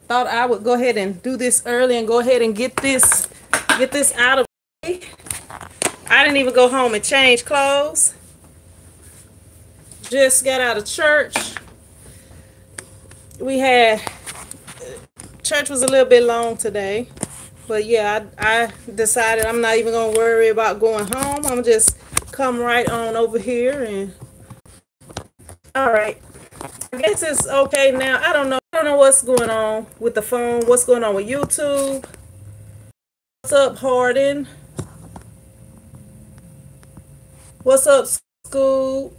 thought I would go ahead and do this early and go ahead and get this out of the way. I didn't even go home and change clothes. Just got out of church. We had church was a little bit long today, but yeah, I decided I'm not even gonna worry about going home. I'm just come right on over here and all right. I guess it's okay now. I don't know what's going on with the phone. What's going on with YouTube? What's up, Harden? What's up, school?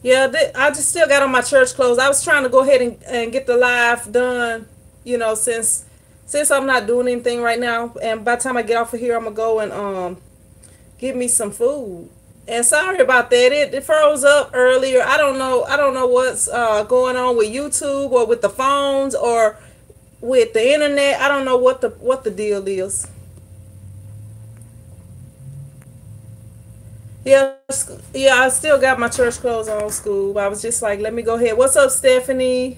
Yeah, I just still got on my church clothes. I was trying to go ahead and get the live done, you know, since I'm not doing anything right now. And by the time I get off of here, I'm gonna go and get me some food. And sorry about that. It froze up earlier. I don't know what's going on with YouTube or with the phones or with the internet. I don't know what the deal is. Yeah, yeah, I still got my church clothes on, school. I was just like, let me go ahead. What's up, Stephanie?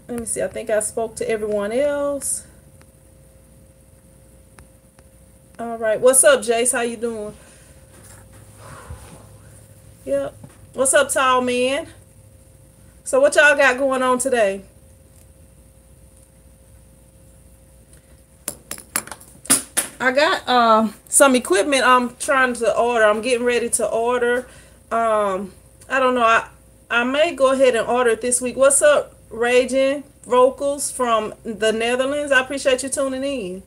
Let me see. I think I spoke to everyone else. All right. What's up, Jace? How you doing? Yep. What's up, tall man? So what y'all got going on today? I got some equipment I'm trying to order. I'm getting ready to order. I don't know. I may go ahead and order it this week. What's up, Raging Vocals from the Netherlands? I appreciate you tuning in.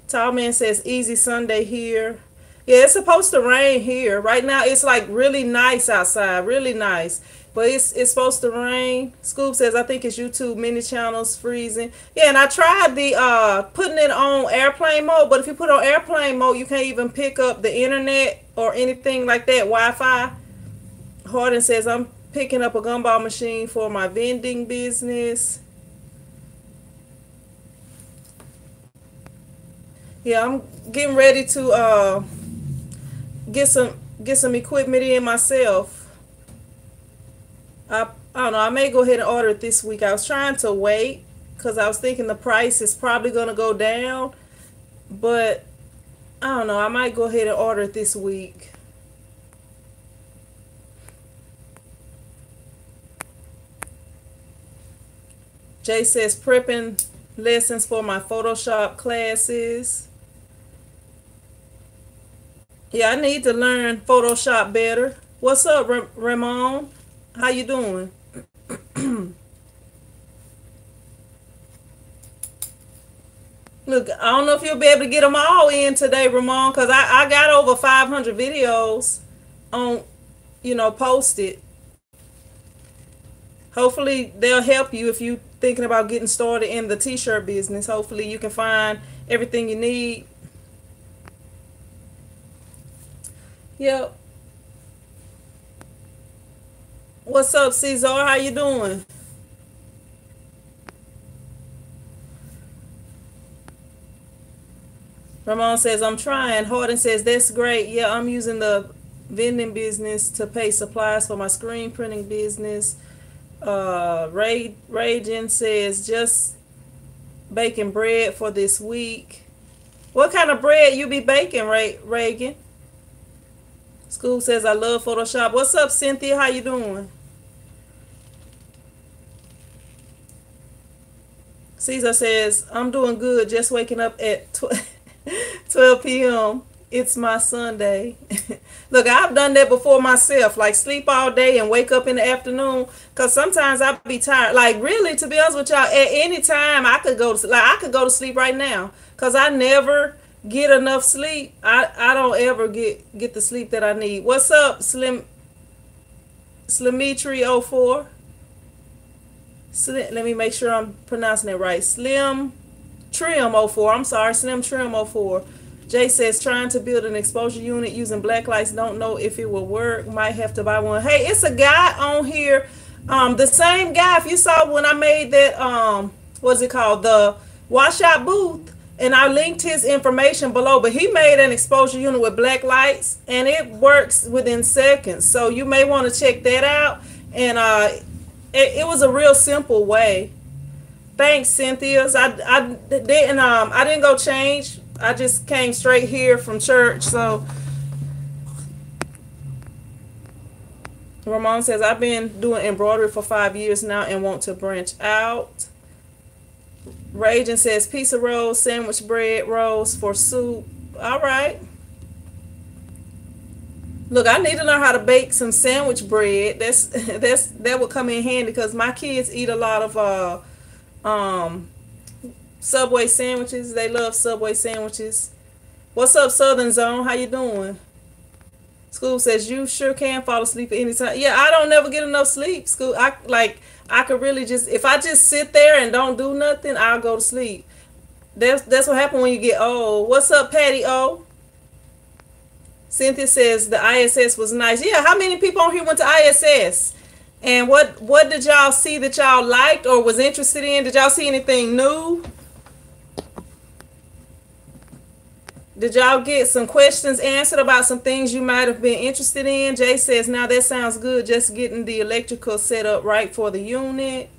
Tall man says easy Sunday here. Yeah, it's supposed to rain here. Right now it's like really nice outside, really nice. But it's supposed to rain. Scoop says I think it's YouTube mini channels freezing. Yeah, and I tried the putting it on airplane mode, but if you put on airplane mode, you can't even pick up the internet or anything like that, Wi-Fi. Harden says I'm picking up a gumball machine for my vending business. Yeah, I'm getting ready to get some equipment in myself. I don't know. I may go ahead and order it this week. I was trying to wait because I was thinking the price is probably going to go down. But I don't know. I might go ahead and order it this week. Jay says prepping lessons for my Photoshop classes. Yeah, I need to learn Photoshop better. What's up, Ramon? How you doing? Look, I don't know if you'll be able to get them all in today, Ramon, because I got over 500 videos on, posted. Hopefully they'll help you if you're thinking about getting started in the t-shirt business. Hopefully you can find everything you need. Yep. What's up, Cesar? How you doing? Ramon says, I'm trying. Harden says, that's great. Yeah, I'm using the vending business to pay supplies for my screen printing business. Raging says, just baking bread for this week. What kind of bread you be baking, Reagan? School says, I love Photoshop. What's up, Cynthia? How you doing? Caesar says, I'm doing good. Just waking up at 12 p.m. It's my Sunday. Look, I've done that before myself. Like sleep all day and wake up in the afternoon. Because sometimes I be tired. Like really, to be honest with y'all, at any time I could go to sleep right now. Because I never get enough sleep. I don't ever get the sleep that I need. What's up, Slimetry04? Let me make sure I'm pronouncing it right. Slim Trim 04. I'm sorry, Slim Trim 04. Jay says trying to build an exposure unit using black lights. Don't know if it will work. Might have to buy one. Hey, it's a guy on here. The same guy. If you saw when I made that what's it called? The washout booth. And I linked his information below, but he made an exposure unit with black lights and it works within seconds. So you may want to check that out. And it was a real simple way Thanks, Cynthia. I didn't go change. I just came straight here from church. So Ramon says I've been doing embroidery for 5 years now and want to branch out. Raging says pizza rolls, sandwich bread rolls for soup. All right. Look, I need to learn how to bake some sandwich bread. That would come in handy because my kids eat a lot of Subway sandwiches. They love Subway sandwiches. What's up, Southern Zone? How you doing? School says you sure can fall asleep at any time. Yeah, I don't never get enough sleep. School, I could really just, if I just sit there and don't do nothing, I'll go to sleep. That's what happens when you get old. What's up, Patty O? Cynthia says the ISS was nice. Yeah, how many people on here went to ISS? And what did y'all see that y'all liked or was interested in? Did y'all see anything new? Did y'all get some questions answered about some things you might have been interested in? Jay says, now that sounds good. Just getting the electrical set up right for the unit.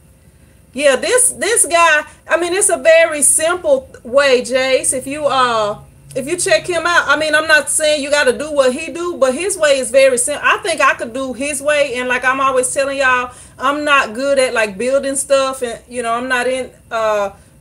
Yeah, this guy, I mean, it's a very simple way, Jace. If you check him out, I mean, I'm not saying you got to do what he do, but his way is very simple. I think I could do his way. And like I'm always telling y'all, I'm not good at like building stuff. And, you know, I'm not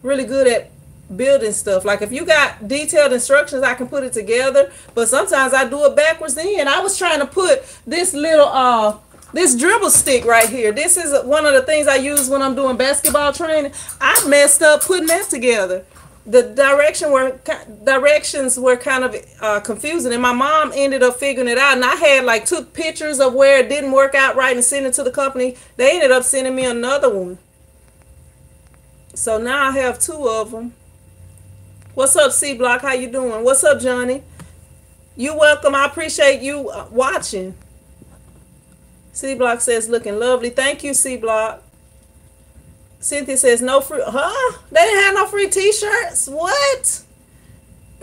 really good at building stuff. Like if you got detailed instructions, I can put it together. But sometimes I do it backwards then. I was trying to put this little, this dribble stick right here. This is one of the things I use when I'm doing basketball training. I messed up putting that together. The directions were kind of confusing, and my mom ended up figuring it out. And I had took pictures of where it didn't work out right and sent it to the company. They ended up sending me another one. So now I have two of them. What's up, C Block? How you doing? What's up, Johnny? You welcome. I appreciate you watching. C Block says looking lovely. Thank you, C Block. Cynthia says no free, They didn't have no free t-shirts? What?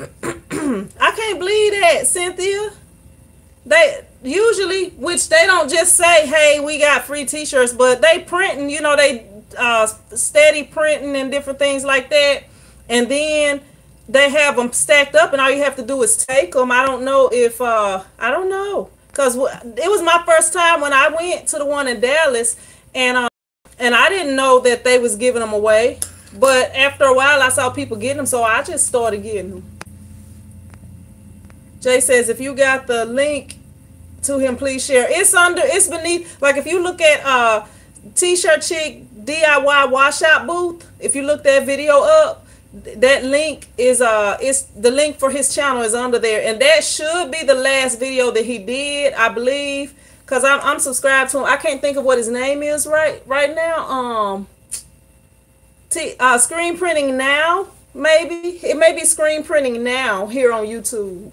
I can't believe that, Cynthia. They usually, which they don't just say, hey, we got free t-shirts, but they printing, you know, they steady printing and different things like that. And then they have them stacked up and all you have to do is take them. I don't know if, I don't know. Because it was my first time when I went to the one in Dallas and I didn't know that they was giving them away. But after a while, I saw people getting them, so I just started getting them. Jay says, if you got the link to him, please share. It's beneath. Like if you look at T-shirt Chick DIY Washout booth, if you look that video up, that link is the link for his channel is under there, and that should be the last video that he did, I believe. Cause I'm subscribed to him. I can't think of what his name is right now. Screen Printing Now, maybe. It may be Screen Printing Now here on YouTube.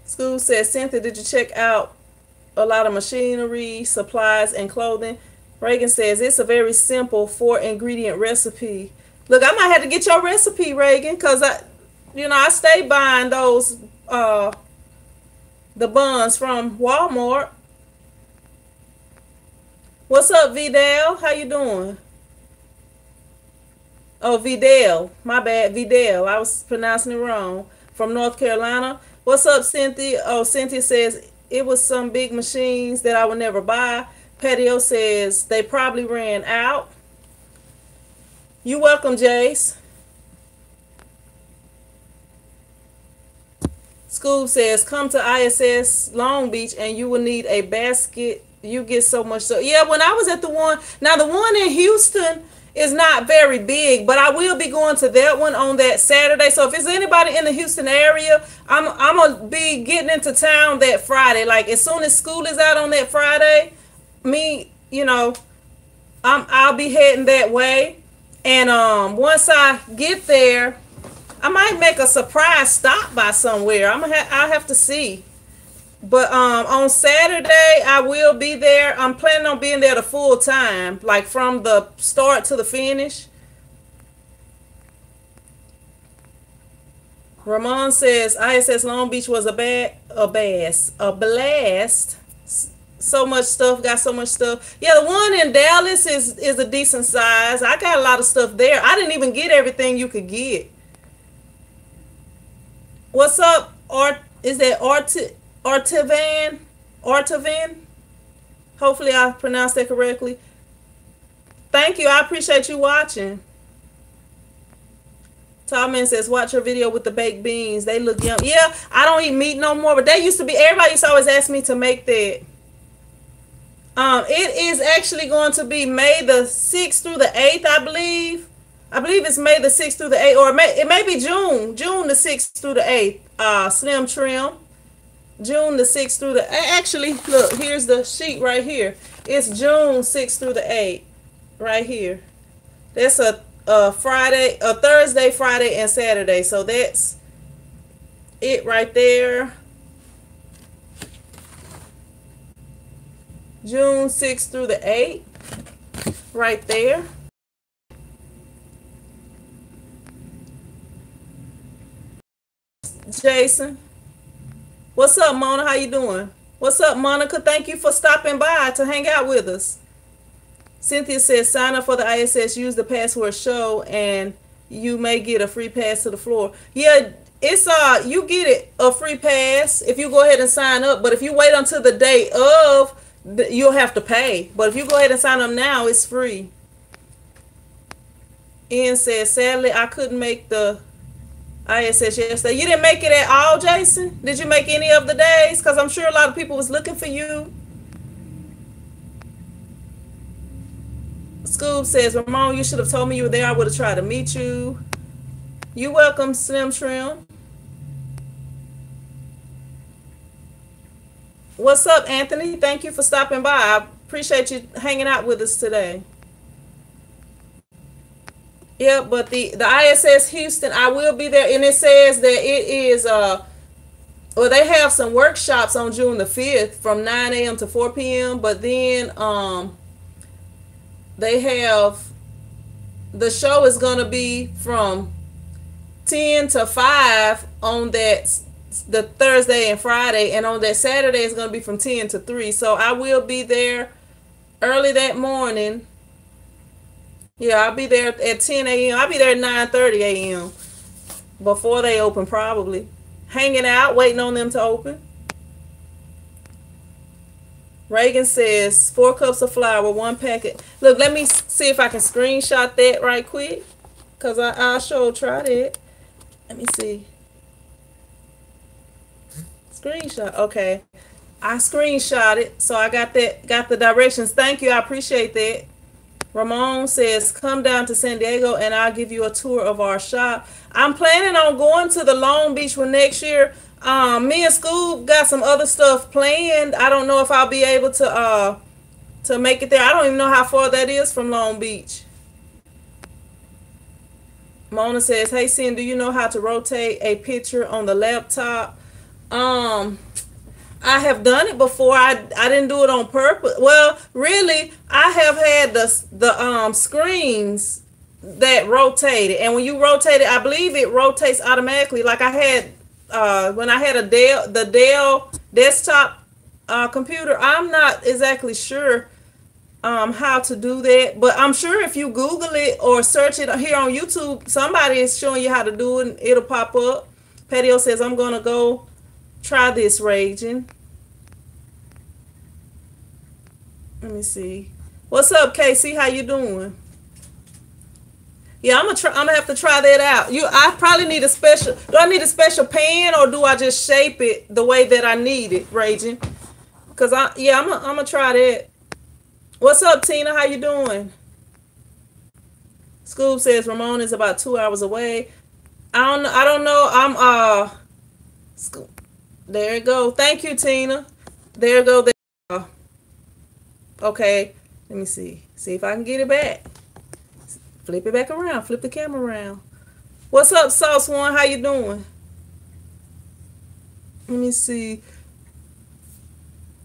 School says, Cynthia, did you check out a lot of machinery, supplies, and clothing? Reagan says, it's a very simple 4-ingredient recipe. Look, I might have to get your recipe, Reagan, because I stay buying those the buns from Walmart. What's up, Vidal? How you doing? Oh, Vidal. My bad, Vidal. I was pronouncing it wrong. From North Carolina. What's up, Cynthia? Oh, Cynthia says it was some big machines that I would never buy. Patio says they probably ran out. You welcome, Jace. School says, come to ISS Long Beach and you will need a basket. You get so much. So yeah, when I was at the one in Houston is not very big, but I will be going to that one on that Saturday. So if there's anybody in the Houston area, I'm gonna be getting into town that Friday. Like as soon as school is out on that Friday, I'll be heading that way. And once I get there, I might make a surprise stop by somewhere. I'll have to see. But on Saturday, I will be there. I'm planning on being there the full time, like from the start to the finish. Ramon says ISS Long Beach was a blast. so much stuff. Got so much stuff. Yeah, the one in Dallas is a decent size. I got a lot of stuff there. I didn't even get everything you could get. What's up? Art is that Artivan? Artivan? Hopefully I pronounced that correctly. Thank you. I appreciate you watching. Tallman says, watch your video with the baked beans. They look yum. Yeah, I don't eat meat no more, but they used to be, everybody used to always ask me to make that. It is actually going to be May the 6th through the 8th, I believe. I believe it's May the 6th through the 8th, or it may be June the 6th through the 8th. Slim Trim. June the 6th through the, actually, look, here's the sheet right here. It's June 6th through the 8th, right here. That's a Friday, a Thursday, Friday, and Saturday. So that's it right there. June 6th through the 8th, right there. Jason. What's up, Mona? How you doing? What's up, Monica? Thank you for stopping by to hang out with us. Cynthia says, sign up for the ISS, use the password show, and you may get a free pass to the floor. Yeah, it's you get it a free pass if you go ahead and sign up, but if you wait until the day of, you'll have to pay. But if you go ahead and sign up now, it's free. Ian says, sadly, I couldn't make the ISS yesterday. You didn't make it at all, Jason? Did you make any of the days? Because I'm sure a lot of people was looking for you. Scoob says, Ramon, you should have told me you were there. I would have tried to meet you. You welcome, Slim Trim. What's up, Anthony? Thank you for stopping by. I appreciate you hanging out with us today. Yeah, but the ISS Houston, I will be there, and it says that it is well, they have some workshops on June the 5th from 9 a.m. to 4 p.m. But then they have, the show is gonna be from 10 to 5 on that the Thursday and Friday, and on that Saturday is gonna be from 10 to 3. So I will be there early that morning. Yeah, I'll be there at 10 a.m. I'll be there at 9:30 a.m. before they open, probably. Hanging out, waiting on them to open. Reagan says, 4 cups of flour, 1 packet. Look, let me see if I can screenshot that right quick, because I'll sure try that. Let me see. Screenshot. Okay. I screenshot it, so I got the directions. Thank you. I appreciate that. Ramon says, come down to San Diego and I'll give you a tour of our shop. I'm planning on going to the Long Beach one next year. Me and Scoob got some other stuff planned. I don't know if I'll be able to make it there. I don't even know how far that is from Long Beach. Mona says, hey, Sin, do you know how to rotate a picture on the laptop? I have done it before. I didn't do it on purpose. Well, really, I have had the screens that rotated, and when you rotate it, I believe it rotates automatically. Like I had when I had the Dell desktop computer. I'm not exactly sure how to do that, but I'm sure if you Google it or search it here on YouTube, somebody is showing you how to do it, and it'll pop up. Patio says, I'm gonna go try this, Raging. Let me see. What's up, Casey? How you doing? Yeah, I'm gonna have to try that out. I probably need a special. Do I need a special pan, or do I just shape it the way that I need it, Raging? Cause I'm gonna try that. What's up, Tina? How you doing? Scoob says Ramon is about 2 hours away. I don't know. There you go. Thank you, Tina. There you go. There. Okay. Let me see. See if I can get it back. Flip it back around. Flip the camera around. What's up, Sauce One? How you doing? Let me see.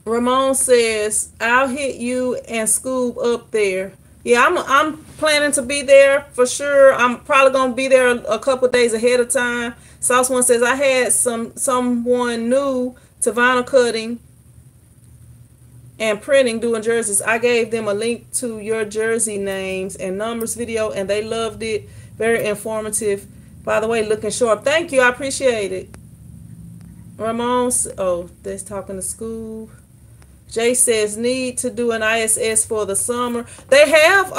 Ramon says, I'll hit you and Scoob up there. Yeah, I'm planning to be there for sure. I'm probably gonna be there a couple days ahead of time. Sauce One says, I had someone new to vinyl cutting and printing, doing jerseys. I gave them a link to your jersey names and numbers video, and they loved it. Very informative. By the way, looking sharp. Thank you. I appreciate it. Ramon, oh, that's talking to school. Jay says need to do an ISS for the summer. They have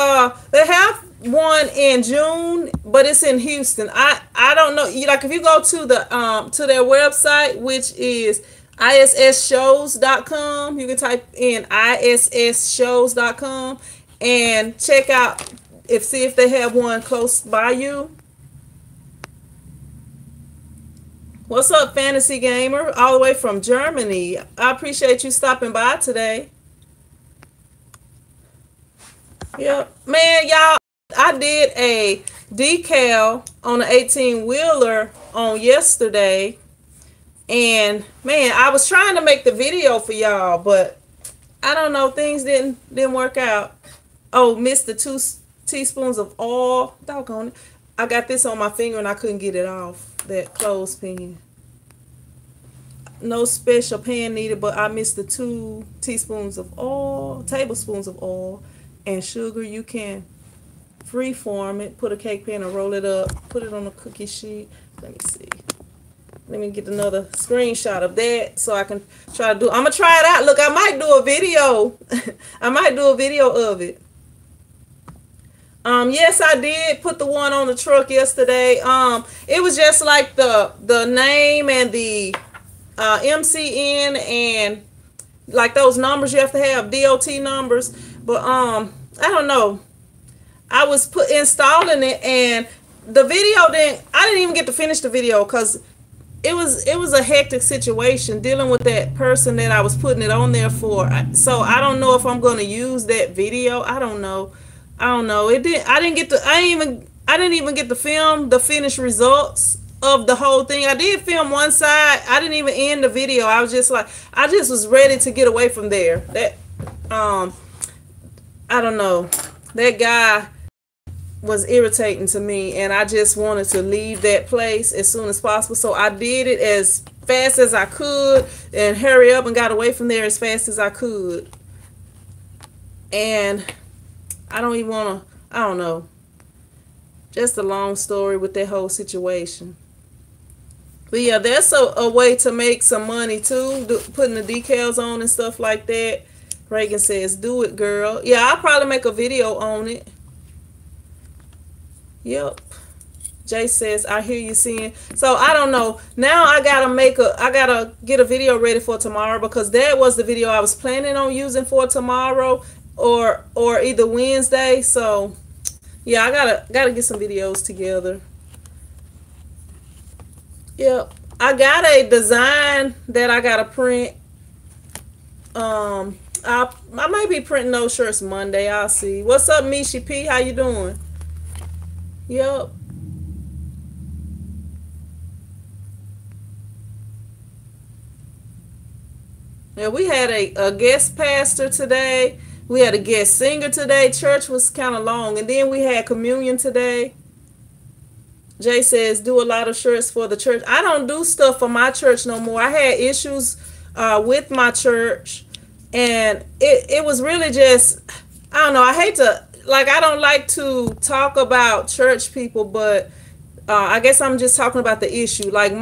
one in June, but it's in Houston. I don't know. Like if you go to the to their website, which is issshows.com, you can type in issshows.com and check out see if they have one close by you. What's up, Fantasy Gamer? All the way from Germany. I appreciate you stopping by today. Yep. Man, y'all, I did a decal on an 18-wheeler on yesterday. And, man, I was trying to make the video for y'all, but I don't know. Things didn't work out. Oh, missed the 2 teaspoons of oil. Doggone it. I got this on my finger and I couldn't get it off. That clothespin. No special pan needed, but I missed the 2 tablespoons of oil, and sugar. You can freeform it, put a cake pan and roll it up, put it on a cookie sheet. Let me see. Let me get another screenshot of that so I can try to do. I'm gonna try it out. Look, I might do a video. I might do a video of it. Yes, I did put the one on the truck yesterday. It was just like the name and the MCN and like those numbers you have to have, DOT numbers. But I don't know. I was installing it, and the video I didn't even get to finish the video because it was a hectic situation dealing with that person that I was putting it on there for. So I don't know if I'm going to use that video. I don't know. I didn't even get to film the finished results of the whole thing. I did film one side. I didn't even end the video. I was just like, I just was ready to get away from there. That I don't know. That guy was irritating to me, and I just wanted to leave that place as soon as possible. So I did it as fast as I could and hurry up and got away from there as fast as I could. And I don't even want to, I don't know. Just a long story with that whole situation. But yeah, that's a way to make some money too, putting the decals on and stuff like that. Reagan says, do it, girl. Yeah, I'll probably make a video on it. Yep. Jay says, I hear you saying. So I don't know. Now I gotta get a video ready for tomorrow, because that was the video I was planning on using for tomorrow or either Wednesday. So yeah, I gotta get some videos together. Yep. I got a design that I gotta print. I might be printing those shirts Monday. I'll see. What's up, Mishi P? How you doing? Yep. Yeah, we had a guest pastor today. We had a guest singer today. Church was kind of long. And then we had communion today. Jay says, do a lot of shirts for the church. I don't do stuff for my church no more. I had issues with my church. And it was really just, I don't know. I hate to, like, I don't like to talk about church people, but I guess I'm just talking about the issue. Like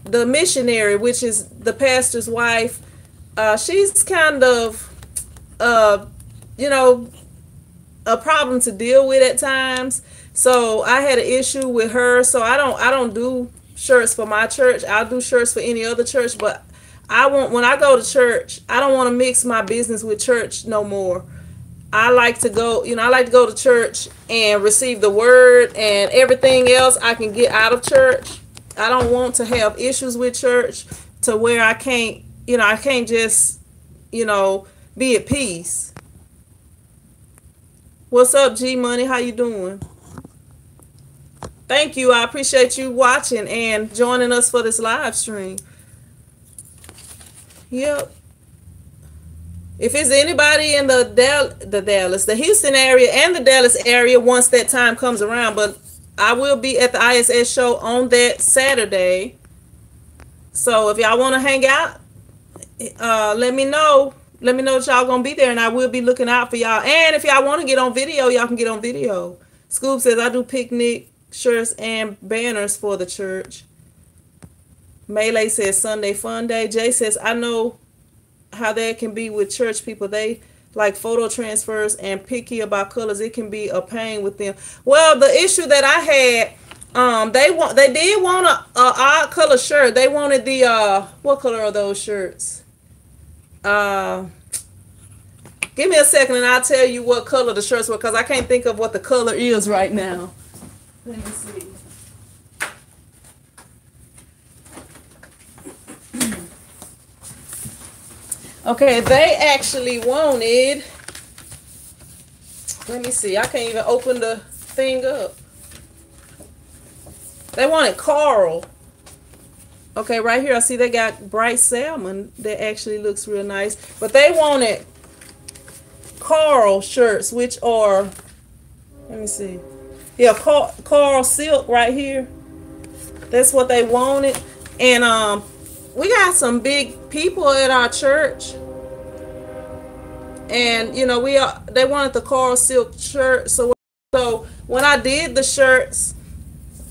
the missionary, which is the pastor's wife, she's kind of, you know, a problem to deal with at times. So I had an issue with her. So I don't do shirts for my church. I'll do shirts for any other church, but when I go to church, I don't want to mix my business with church no more. I like to go, to church and receive the word, and everything else I can get out of church. I don't want to have issues with church to where I can't just, be at peace. What's up, G Money? How you doing? Thank you. I appreciate you watching and joining us for this live stream. Yep. If it's anybody in the Houston area and the Dallas area, once that time comes around, but I will be at the ISS show on that Saturday. So if y'all want to hang out, let me know. let me know that y'all gonna be there, and I will be looking out for y'all. And if y'all want to get on video, y'all can get on video. Scoop says I do picnic shirts and banners for the church. Melee says Sunday fun day. Jay says I know how that can be with church people. They like photo transfers and picky about colors. It can be a pain with them. Well, the issue that I had, they did want a odd color shirt. They wanted the what color are those shirts? Give me a second and I'll tell you what color the shirts were, because I can't think of what the color is right now. Let me see. Okay, they actually wanted, let me see, I can't even open the thing up. They wanted coral. Okay, right here I see they got bright salmon that actually looks real nice. But they wanted coral shirts, which are, let me see. Yeah, coral silk right here. That's what they wanted. And we got some big people at our church. And you know, they wanted the coral silk shirt. So when I did the shirts,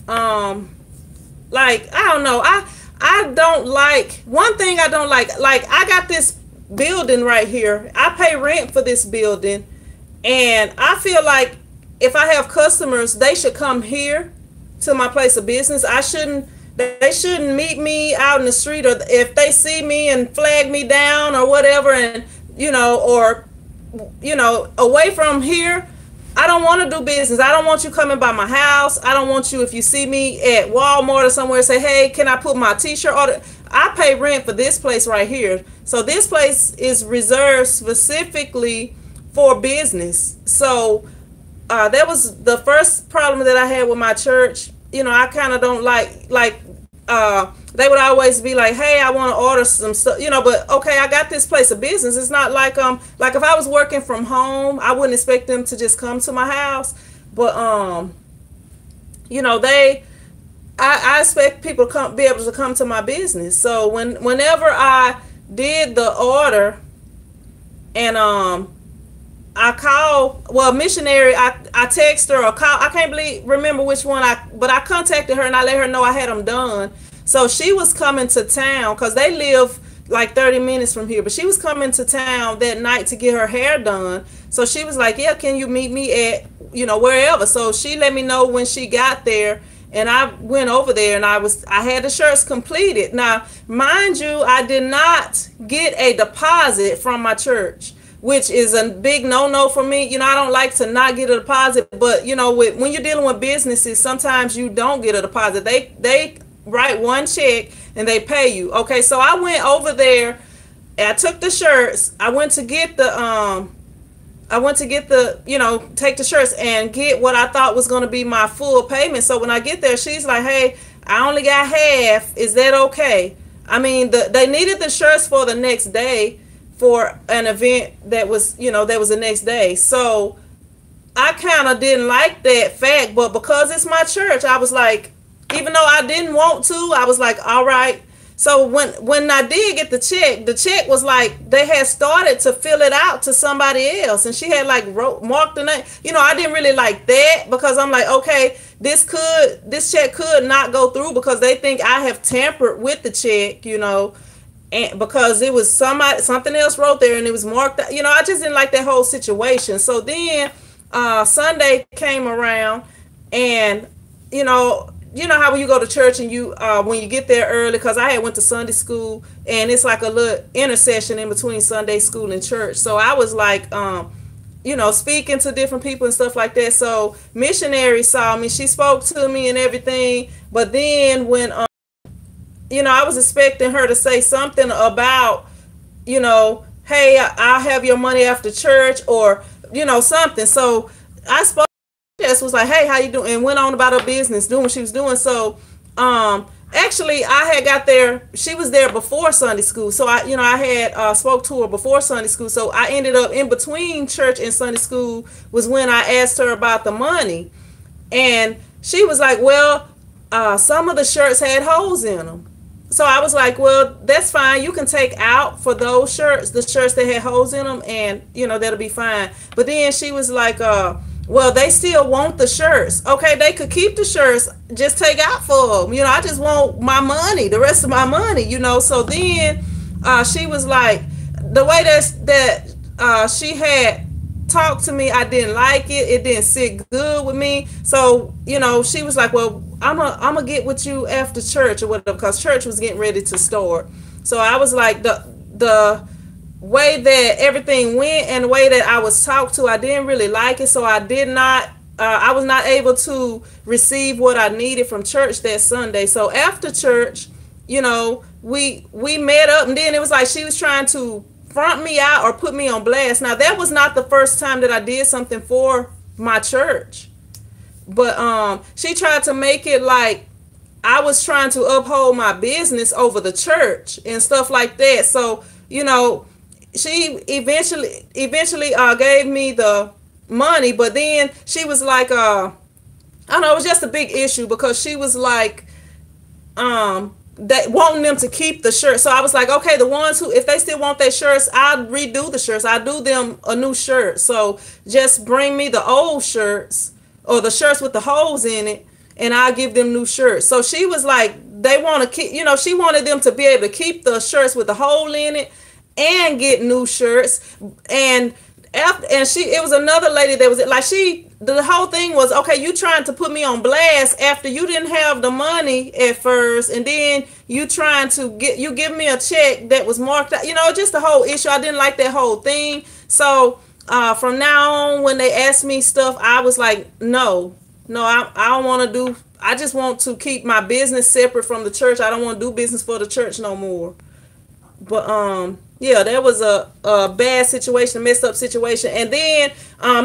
like I don't know, I don't like, one thing I don't like I got this building right here. I pay rent for this building, and I feel like if I have customers, they should come here to my place of business. They shouldn't meet me out in the street, or if they see me and flag me down or whatever, and or away from here. I don't want to do business. I don't want you coming by my house. I don't want you, if you see me at Walmart or somewhere, say, hey, can I put my t-shirt order? I pay rent for this place right here. So this place is reserved specifically for business. So that was the first problem that I had with my church. I kind of don't like they would always be like, hey, I want to order some stuff, but okay, I got this place of business. It's not like if I was working from home, I wouldn't expect them to just come to my house. But I expect people to be able to come to my business. So whenever I did the order, and I called, missionary, I text her or call, I can't remember which one, but I contacted her and I let her know I had them done. So she was coming to town, because they live like 30 minutes from here, but she was coming to town that night to get her hair done. So she was like, yeah, can you meet me at, wherever. So she let me know when she got there, and I went over there, and I had the shirts completed. Now, mind you, I did not get a deposit from my church, which is a big no-no for me. I don't like to not get a deposit, but when you're dealing with businesses, sometimes you don't get a deposit. They write one check and they pay you. Okay, so I went over there and I took the shirts. I went to get the take the shirts and get what I thought was going to be my full payment. So when I get there, she's like, hey, I only got half. Is that okay? I mean, they needed the shirts for the next day, for an event that was the next day. So I kind of didn't like that fact, but because it's my church, I was like, even though I didn't want to, I was like, all right. So when I did get the check was like, they had started to fill it out to somebody else, and she had like marked the name. I didn't really like that, because I'm like, okay, this check could not go through, because they think I have tampered with the check, and because it was something else wrote there and it was marked. I just didn't like that whole situation. So then Sunday came around, and how when you go to church and you when you get there early, because I had went to Sunday school, and it's like a little intercession in between Sunday school and church. So I was like speaking to different people and stuff like that. So missionary saw me, she spoke to me and everything, but then when I was expecting her to say something about, hey, I'll have your money after church, or, something. So I spoke, just was like, hey, how you doing? And went on about her business, doing what she was doing. So, actually, I had got there, she was there before Sunday school. So I had spoke to her before Sunday school. So I ended up in between church and Sunday school was when I asked her about the money. And she was like, well, some of the shirts had holes in them. so I was like, well, that's fine. You can take out for those shirts, the shirts that had holes in them, and that'll be fine. But then she was like, well, they still want the shirts. Okay, they could keep the shirts, just take out for them. I just want my money, the rest of my money. So then she was like, the way that she had talked to me, I didn't like it. It didn't sit good with me. So she was like, well, I'm gonna get with you after church or whatever, because church was getting ready to start. So I was like, the way that everything went and the way that I was talked to, I didn't really like it. So I was not able to receive what I needed from church that Sunday. So after church, we met up, and then it was like she was trying to front me out or put me on blast. Now, that was not the first time that I did something for my church, but she tried to make it like I was trying to uphold my business over the church and stuff like that. So she eventually gave me the money, but then she was like, I don't know, it was just a big issue, because she was like, that wanting them to keep the shirt. So I was like, okay, the ones who, if they still want their shirts, I'll redo the shirts. I'll do them a new shirt. So just bring me the old shirts, or the shirts with the holes in it, and I'll give them new shirts. So she was like, they want to keep, she wanted them to be able to keep the shirts with the hole in it and get new shirts. And it was another lady that was like, the whole thing was, okay, you trying to put me on blast after you didn't have the money at first, and then you trying to give me a check that was marked out, just the whole issue. I didn't like that whole thing. So from now on, when they asked me stuff, I was like, no, I don't want to do, I just want to keep my business separate from the church. I don't want to do business for the church no more. But yeah, that was a bad situation, a messed up situation. And then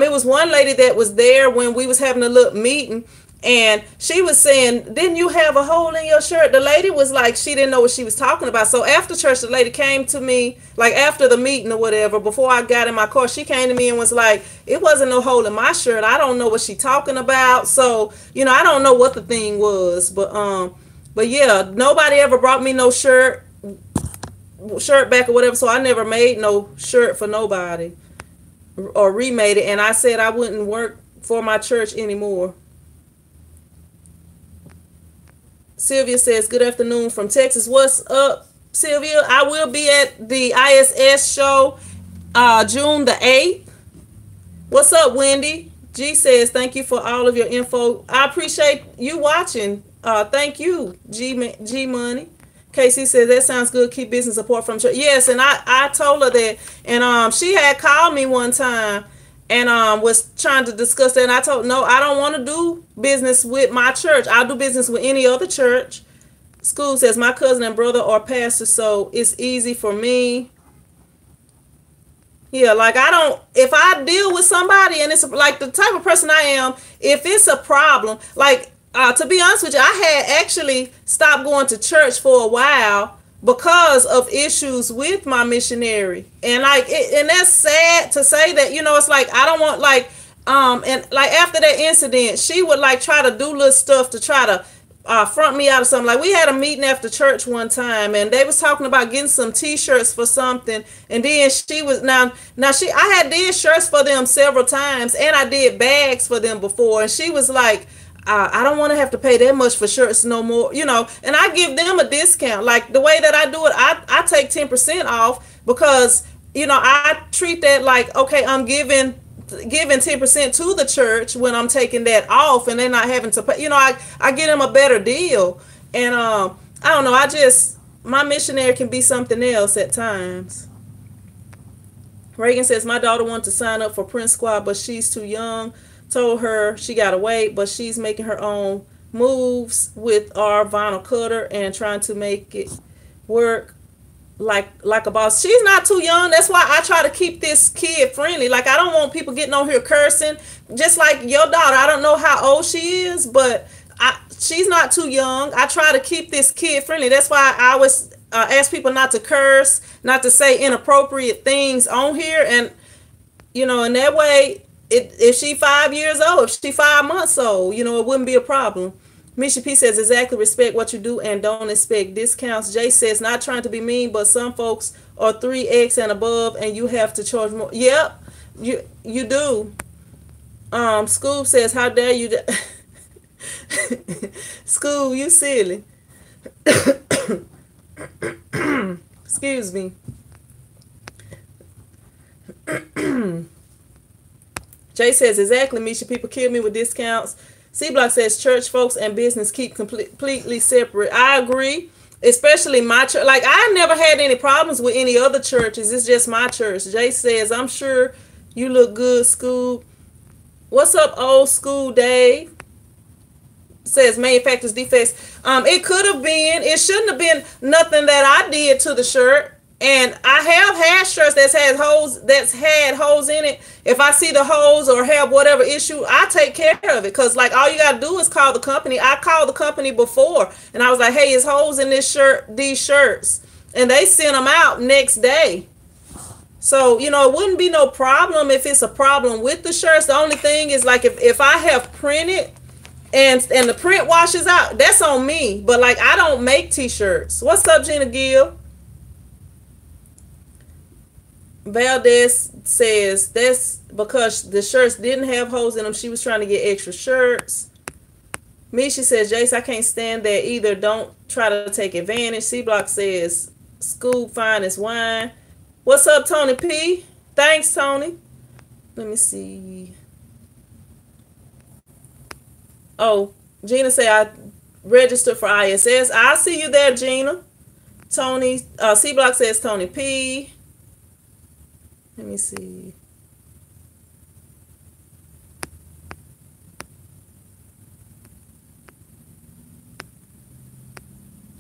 it was one lady that was there when we was having a little meeting, and she was saying, didn't you have a hole in your shirt? The lady was like, she didn't know what she was talking about. So after church, the lady came to me, like after the meeting or whatever, before I got in my car, she came to me and was like, it wasn't no hole in my shirt. I don't know what she talking about. So, I don't know what the thing was, but yeah, nobody ever brought me no shirt back or whatever. So I never made no shirt for nobody or remade it. And I said I wouldn't work for my church anymore. Sylvia says, good afternoon from Texas. What's up, Sylvia? I will be at the ISS show June the 8th. What's up, Wendy? G says, thank you for all of your info. I appreciate you watching. Thank you, G Money. Casey says, that sounds good. Keep business apart from church. Yes, and I told her that. And she had called me one time and was trying to discuss that. And I told her, no, I don't want to do business with my church. I'll do business with any other church. School says, my cousin and brother are pastors, so it's easy for me. Yeah, like if I deal with somebody and it's like the type of person I am, if it's a problem, like, to be honest with you, I had actually stopped going to church for a while because of issues with my missionary. And and that's sad to say that, it's like, I don't want and like after that incident, she would like try to do little stuff to try to front me out of something. Like we had a meeting after church one time, and they was talking about getting some t-shirts for something, and then she was I had did shirts for them several times, and I did bags for them before, and she was like, I don't want to have to pay that much for shirts no more, and I give them a discount. Like the way that I do it, I take 10% off because, I treat that like, okay, I'm giving 10% to the church when I'm taking that off, and they're not having to pay. I get them a better deal. And I don't know, my missionary can be something else at times. Reagan says, my daughter wanted to sign up for Prince Squad, but she's too young. Told her she gotta wait, but she's making her own moves with our vinyl cutter and trying to make it work like a boss. She's not too young. That's why I try to keep this kid friendly. Like, I don't want people getting on here cursing. Just like your daughter, I don't know how old she is, but she's not too young. I try to keep this kid friendly. That's why I always ask people not to curse, not to say inappropriate things on here. And in that way, if she 5 years old, if she 5 months old, it wouldn't be a problem. Misha P says, exactly, respect what you do and don't expect discounts. Jay says, not trying to be mean, but some folks are 3X and above and you have to charge more. Yep, you do. Scoob says, how dare you? Scoob, you silly. Excuse me. Jay says, exactly, Misha. People kill me with discounts. C Block says, church folks and business keep completely separate. I agree. Especially my church. Like, I never had any problems with any other churches. It's just my church. Jay says, I'm sure you look good, Scoob. What's up, old school Dave? Says manufacturer's defects. It could have been. It shouldn't have been nothing that I did to the shirt. And I have had shirts that's had holes in it. If I see the holes or have whatever issue, I take care of it. Cause like all you gotta do is call the company. I called the company before and I was like, hey, it's holes in this shirt, these shirts. And they sent them out next day. So, you know, it wouldn't be no problem if it's a problem with the shirts. The only thing is like if I have printed and the print washes out, that's on me. But like I don't make t-shirts. What's up, Gina Gill? Valdez says that's because the shirts didn't have holes in them. She was trying to get extra shirts. Misha says, Jace, I can't stand that either. Don't try to take advantage. C Block says, school fine as wine. What's up, Tony P? Thanks, Tony. Let me see. Oh, Gina say I registered for ISS. I see you there, Gina. Tony, C Block says Tony P. Let me see.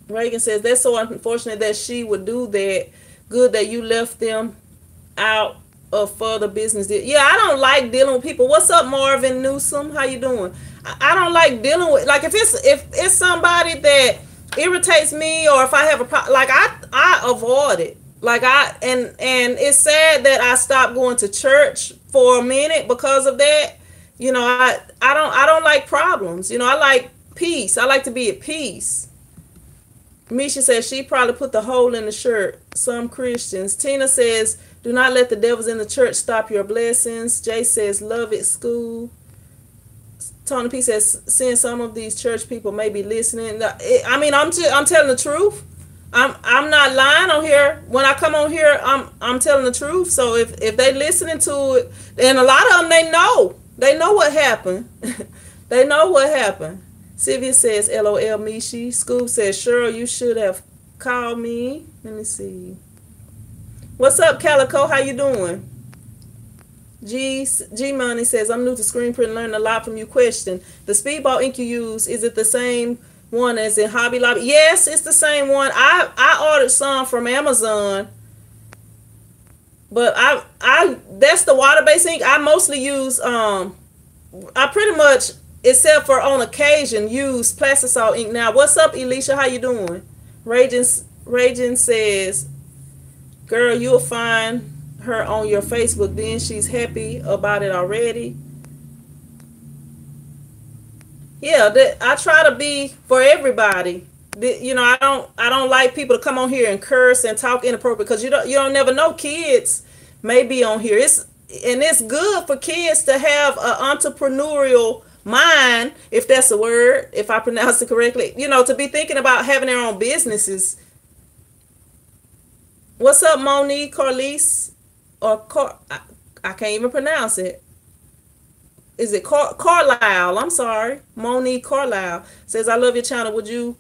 Reagan says, that's so unfortunate that she would do that. Good that you left them out of further business. Yeah, I don't like dealing with people. What's up, Marvin Newsom? How you doing? I don't like dealing with, like, if it's somebody that irritates me or if I have a problem, like I avoid it. Like and it's sad that I stopped going to church for a minute because of that. You know, I don't like problems. You know, I like peace. I like to be at peace. Misha says she probably put the hole in the shirt. Some Christians. Tina says, do not let the devils in the church stop your blessings. Jay says, love it, school. Tony P says, since some of these church people may be listening. I mean, I'm telling the truth. I'm not lying on here. When I come on here, I'm telling the truth. So if they listening to it, and a lot of them, they know what happened. They know what happened. Sylvia says, LOL, Mishi. Scoob says, Cheryl, you should have called me. Let me see. What's up, Calico? How you doing? G Money says, I'm new to screen print, learning a lot from you. Question, the speedball ink you use, is it the same one as in Hobby Lobby? Yes, it's the same one. I ordered some from Amazon, but I that's the water-based ink. I mostly use I pretty much, except for on occasion, use plastisol ink. Now, what's up, Elisha? How you doing? Raging says, girl, you'll find her on your Facebook. Then she's happy about it already. Yeah, I try to be for everybody. You know, I don't like people to come on here and curse and talk inappropriate, because you don't never know. Kids may be on here. It's good for kids to have an entrepreneurial mind, if that's a word, if I pronounce it correctly. You know, to be thinking about having their own businesses. What's up, Monique Carlise? Or I can't even pronounce it. Is it Carlisle? I'm sorry. Monique Carlisle says, I love your channel. Would you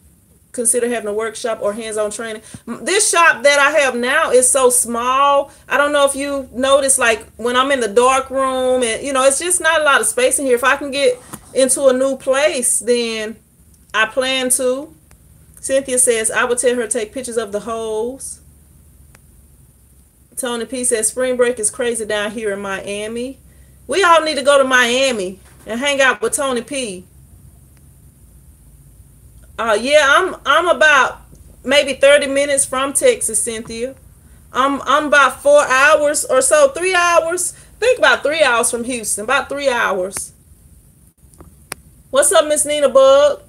consider having a workshop or hands-on training? This shop that I have now is so small. I don't know if you notice, like when I'm in the dark room, and you know, it's just not a lot of space in here. If I can get into a new place, then I plan to. Cynthia says, I would tell her to take pictures of the holes. Tony P says, spring break is crazy down here in Miami. We all need to go to Miami and hang out with Tony P. Yeah, I'm about maybe 30 minutes from Texas, Cynthia. I'm about 4 hours or so, 3 hours. Think about 3 hours from Houston, about 3 hours. What's up, Miss Nina Bug?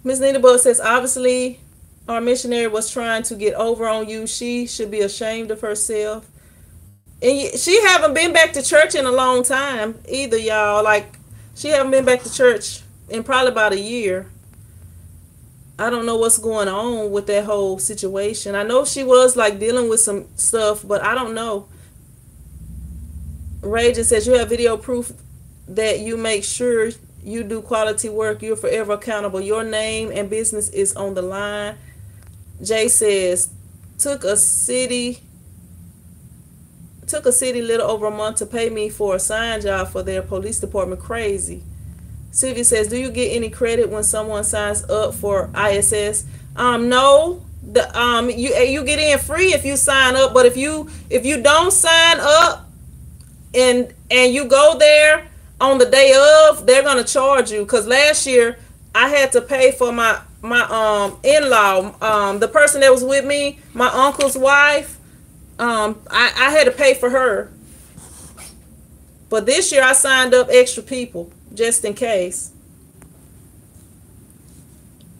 Miss Nina Bug says, obviously, our missionary was trying to get over on you. She should be ashamed of herself. And she haven't been back to church in a long time either, y'all. Like, she haven't been back to church in probably about a year. I don't know what's going on with that whole situation. I know she was like dealing with some stuff, but I don't know. Raging says, you have video proof that you make sure you do quality work. You're forever accountable. Your name and business is on the line. Jay says, took a city little over a month to pay me for a sign job for their police department. Crazy. Sylvia says, do you get any credit when someone signs up for ISS? No. You get in free if you sign up, but if you don't sign up and you go there on the day of, they're gonna charge you. Cause last year I had to pay for my in-law, the person that was with me, my uncle's wife. I had to pay for her. But this year I signed up extra people just in case.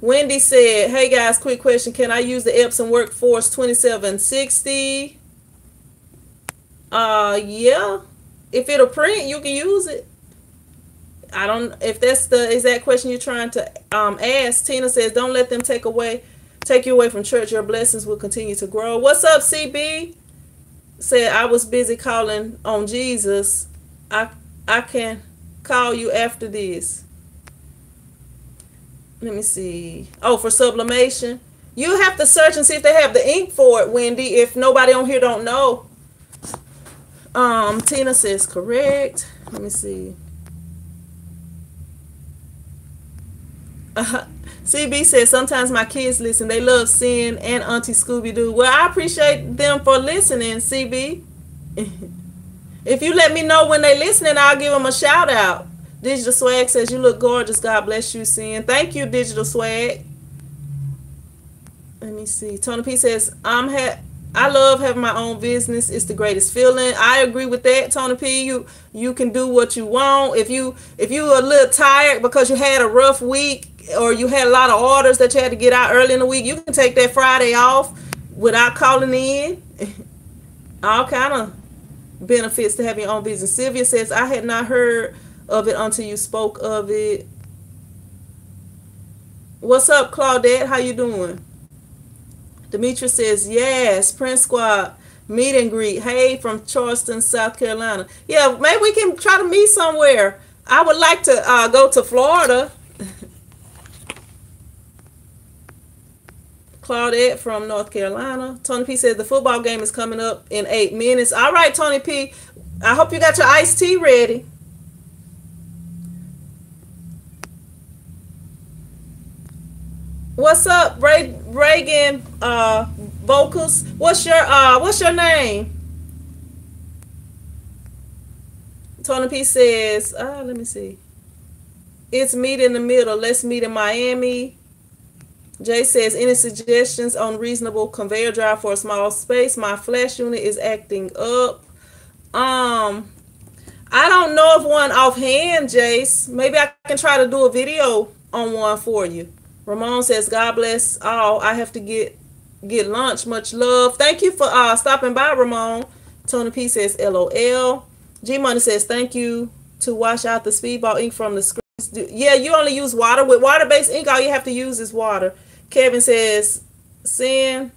Wendy said, hey guys, quick question. Can I use the Epson Workforce 2760? Yeah. If it'll print, you can use it. I don't, if that's the exact question you're trying to ask. Tina says, don't let them take you away from church. Your blessings will continue to grow. What's up, CB? Said, I was busy calling on Jesus. I can call you after this. Let me see. Oh, for sublimation. You have to search and see if they have the ink for it, Wendy, if nobody on here don't know. Tina says correct. Let me see. CB says, sometimes my kids listen. They love Sin and Auntie Scooby-Doo. Well, I appreciate them for listening, CB. If you let me know when they listening, I'll give them a shout out. Digital Swag says, you look gorgeous. God bless you, Sin. Thank you, Digital Swag. Let me see. Tony P says, I love having my own business. It's the greatest feeling. I agree with that, Tony P. You can do what you want. If you a little tired because you had a rough week or you had a lot of orders that you had to get out early in the week, you can take that Friday off without calling in. All kind of benefits to having your own business. Sylvia says, I had not heard of it until you spoke of it. What's up, Claudette? How you doing? Demetrius says, yes, Prince Squad meet and greet. Hey, from Charleston, South Carolina. Yeah, maybe we can try to meet somewhere. I would like to go to Florida. Claudette from North Carolina. Tony P says, the football game is coming up in 8 minutes. All right, Tony P. I hope you got your iced tea ready. What's up, Reagan Vocals? What's your name? Tony P says, let me see. It's meet in the middle. Let's meet in Miami. Jay says, any suggestions on reasonable conveyor drive for a small space? My flash unit is acting up. I don't know of one offhand, Jace. Maybe I can try to do a video on one for you. Ramon says, God bless all. I have to get lunch. Much love. Thank you for stopping by, Ramon. Tony P says, LOL. G Money says, thank you to wash out the speedball ink from the screens. Yeah, you only use water. With water-based ink, all you have to use is water. Kevin says, Sin,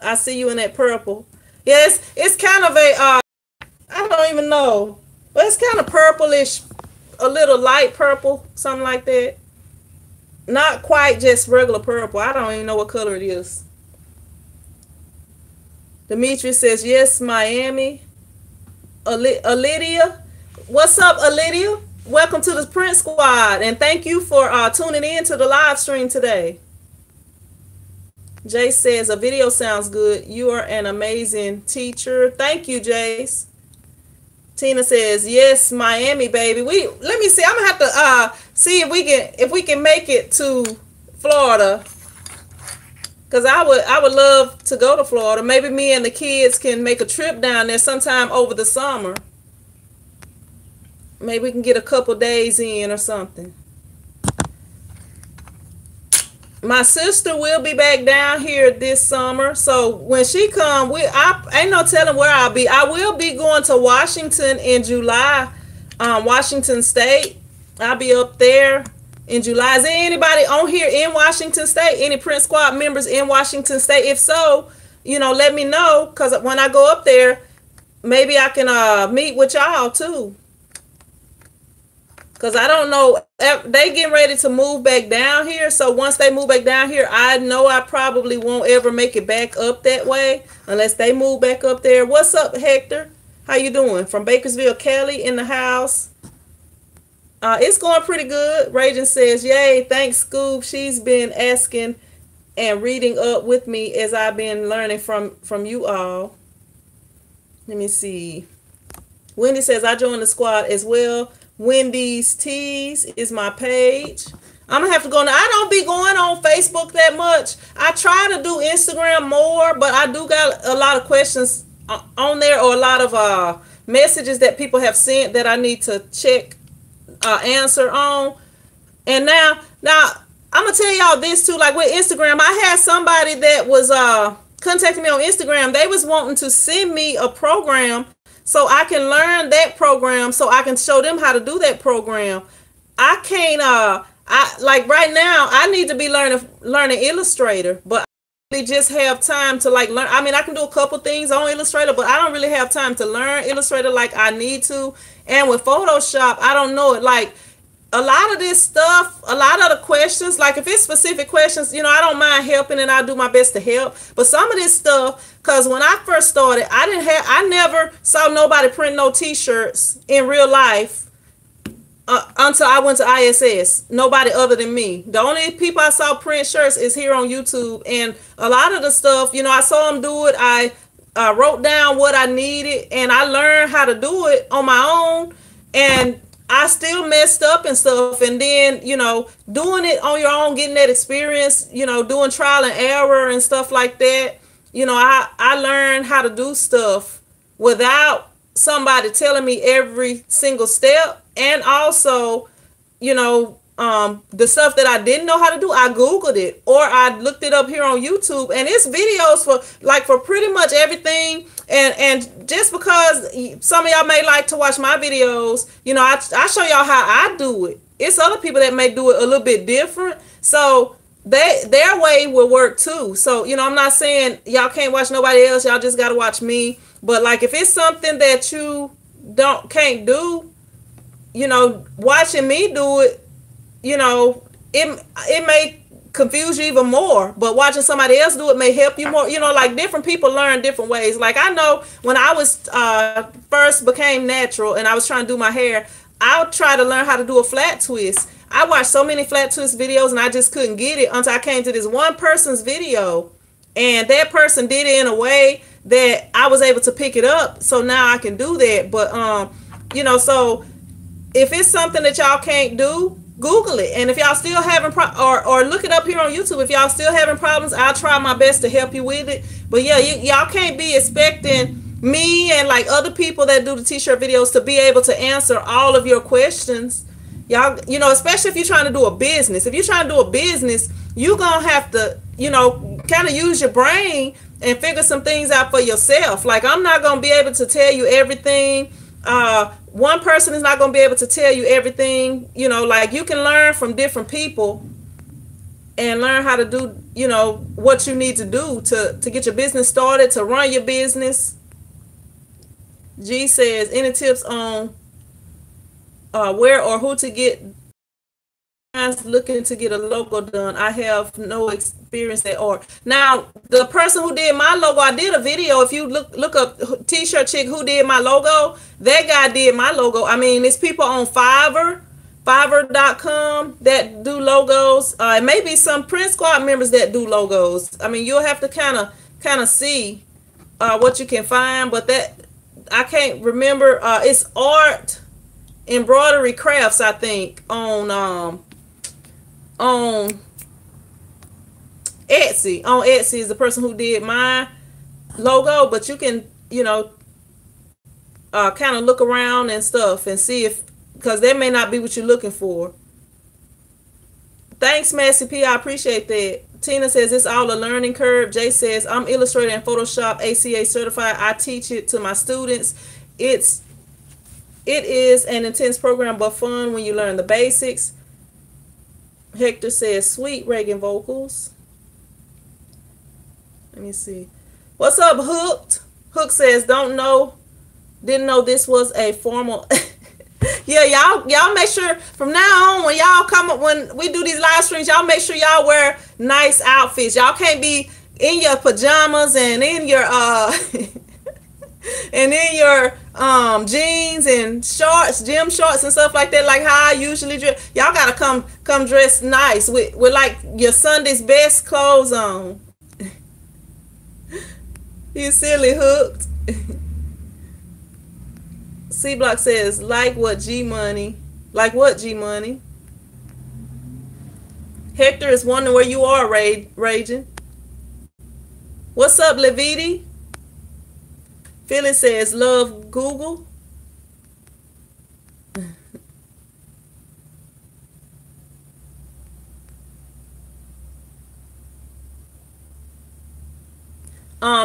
I see you in that purple. Yes, it's kind of a, I don't even know. But it's kind of purplish, a little light purple, something like that. Not quite just regular purple. I don't even know what color it is. Demetrius says, yes, Miami. Lydia. What's up, Lydia? Welcome to the Print Squad. And thank you for tuning in to the live stream today. Jace says, a video sounds good. You are an amazing teacher. Thank you, Jace. Tina says, yes, Miami, baby. Let me see. I'm gonna have to see if we can make it to Florida. Cause I would love to go to Florida. Maybe me and the kids can make a trip down there sometime over the summer. Maybe we can get a couple days in or something. my sister will be back down here this summer. So when she come, I ain't no telling where I'll be. I will be going to Washington in July, Washington State. I'll be up there in July. Is there anybody on here in Washington State? Any Prince Squad members in Washington State? If so, let me know, because when I go up there, maybe I can meet with y'all too. Because I don't know, they getting ready to move back down here. So once they move back down here, I know I probably won't ever make it back up that way unless they move back up there. What's up, Hector? How you doing? From Bakersville, Kelly in the house. It's going pretty good. Raging says, yay, thanks, Scoob. She's been asking and reading up with me as I've been learning from you all. Let me see. Wendy says, I joined the squad as well. Wendy's Tees is my page. I'm gonna have to go now. I don't be going on Facebook that much. I try to do Instagram more, but I do got a lot of questions on there, or a lot of messages that people have sent that I need to check answer on. And now I'm gonna tell y'all this too. Like with Instagram, I had somebody that was contacting me on Instagram. They was wanting to send me a program so I can learn that program, so I can show them how to do that program. I can't I like right now I need to be learning Illustrator, but I really just have time to like learn. I mean, I can do a couple things on Illustrator, but I don't really have time to learn Illustrator like I need to. And with Photoshop, I don't know it. Like a lot of this stuff, a lot of the questions, like if it's specific questions, I don't mind helping and I'll do my best to help. But some of this stuff, because when I first started, I never saw nobody print no t-shirts in real life until I went to ISS. Nobody other than me. The only people I saw print shirts is here on YouTube. And a lot of the stuff, I saw them do it. I wrote down what I needed and I learned how to do it on my own. And I still messed up and stuff, and then doing it on your own, getting that experience, doing trial and error and stuff like that. I learned how to do stuff without somebody telling me every single step. And also, the stuff that I didn't know how to do, I Googled it or I looked it up here on YouTube, and it's videos for pretty much everything. And just because some of y'all may like to watch my videos, I show y'all how I do it. It's other people that may do it a little bit different. So their way will work too. So, I'm not saying y'all can't watch nobody else. Y'all just got to watch me. But like, if it's something that you can't do, watching me do it, it may confuse you even more, but watching somebody else do it may help you more. Like different people learn different ways. Like I know when I was first became natural and I was trying to do my hair, I would try to learn how to do a flat twist. I watched so many flat twist videos and I just couldn't get it until I came to this one person's video, and that person did it in a way that I was able to pick it up. So now I can do that. But so if it's something that y'all can't do, Google it. And if y'all still having or look it up here on YouTube. If y'all still having problems, I'll try my best to help you with it. But yeah, y'all can't be expecting me and like other people that do the t-shirt videos to be able to answer all of your questions. Y'all, especially if you're trying to do a business. If you're trying to do a business, you're gonna have to, kind of use your brain and figure some things out for yourself. Like I'm not gonna be able to tell you everything. One person is not going to be able to tell you everything. Like you can learn from different people and learn how to do, what you need to do to get your business started, to run your business. G says, any tips on where or who to get? Looking to get a logo done. I have no experience at all. Now, the person who did my logo, I did a video. If you look up t-shirt chick who did my logo, that guy did my logo. I mean, it's people on Fiverr.com that do logos. Maybe some Prince Squad members that do logos. I mean, you'll have to kind of see what you can find, but that I can't remember. It's Art Embroidery Crafts, I think, on Etsy. On Etsy is the person who did my logo, but you can kind of look around and stuff and see if, because that may not be what you're looking for. Thanks, Massey P. I appreciate that. Tina says it's all a learning curve. Jay says I'm Illustrator and Photoshop ACA certified. I teach it to my students. It's it is an intense program but fun when you learn the basics. Hector says sweet Reagan vocals. Let me see. What's up, Hooked? Hook says didn't know this was a formal. Yeah, y'all make sure from now on when y'all come up when we do these live streams, y'all make sure y'all wear nice outfits. Y'all can't be in your pajamas and in your and in your jeans and shorts, gym shorts and stuff like that, like how I usually dress. Y'all gotta come dressed nice with like your Sunday's best clothes on. You silly, Hooked. C Block says, like what G Money? Like what G Money? Hector is wondering where you are, Raging. What's up, Leviti? Phyllis says, love Google.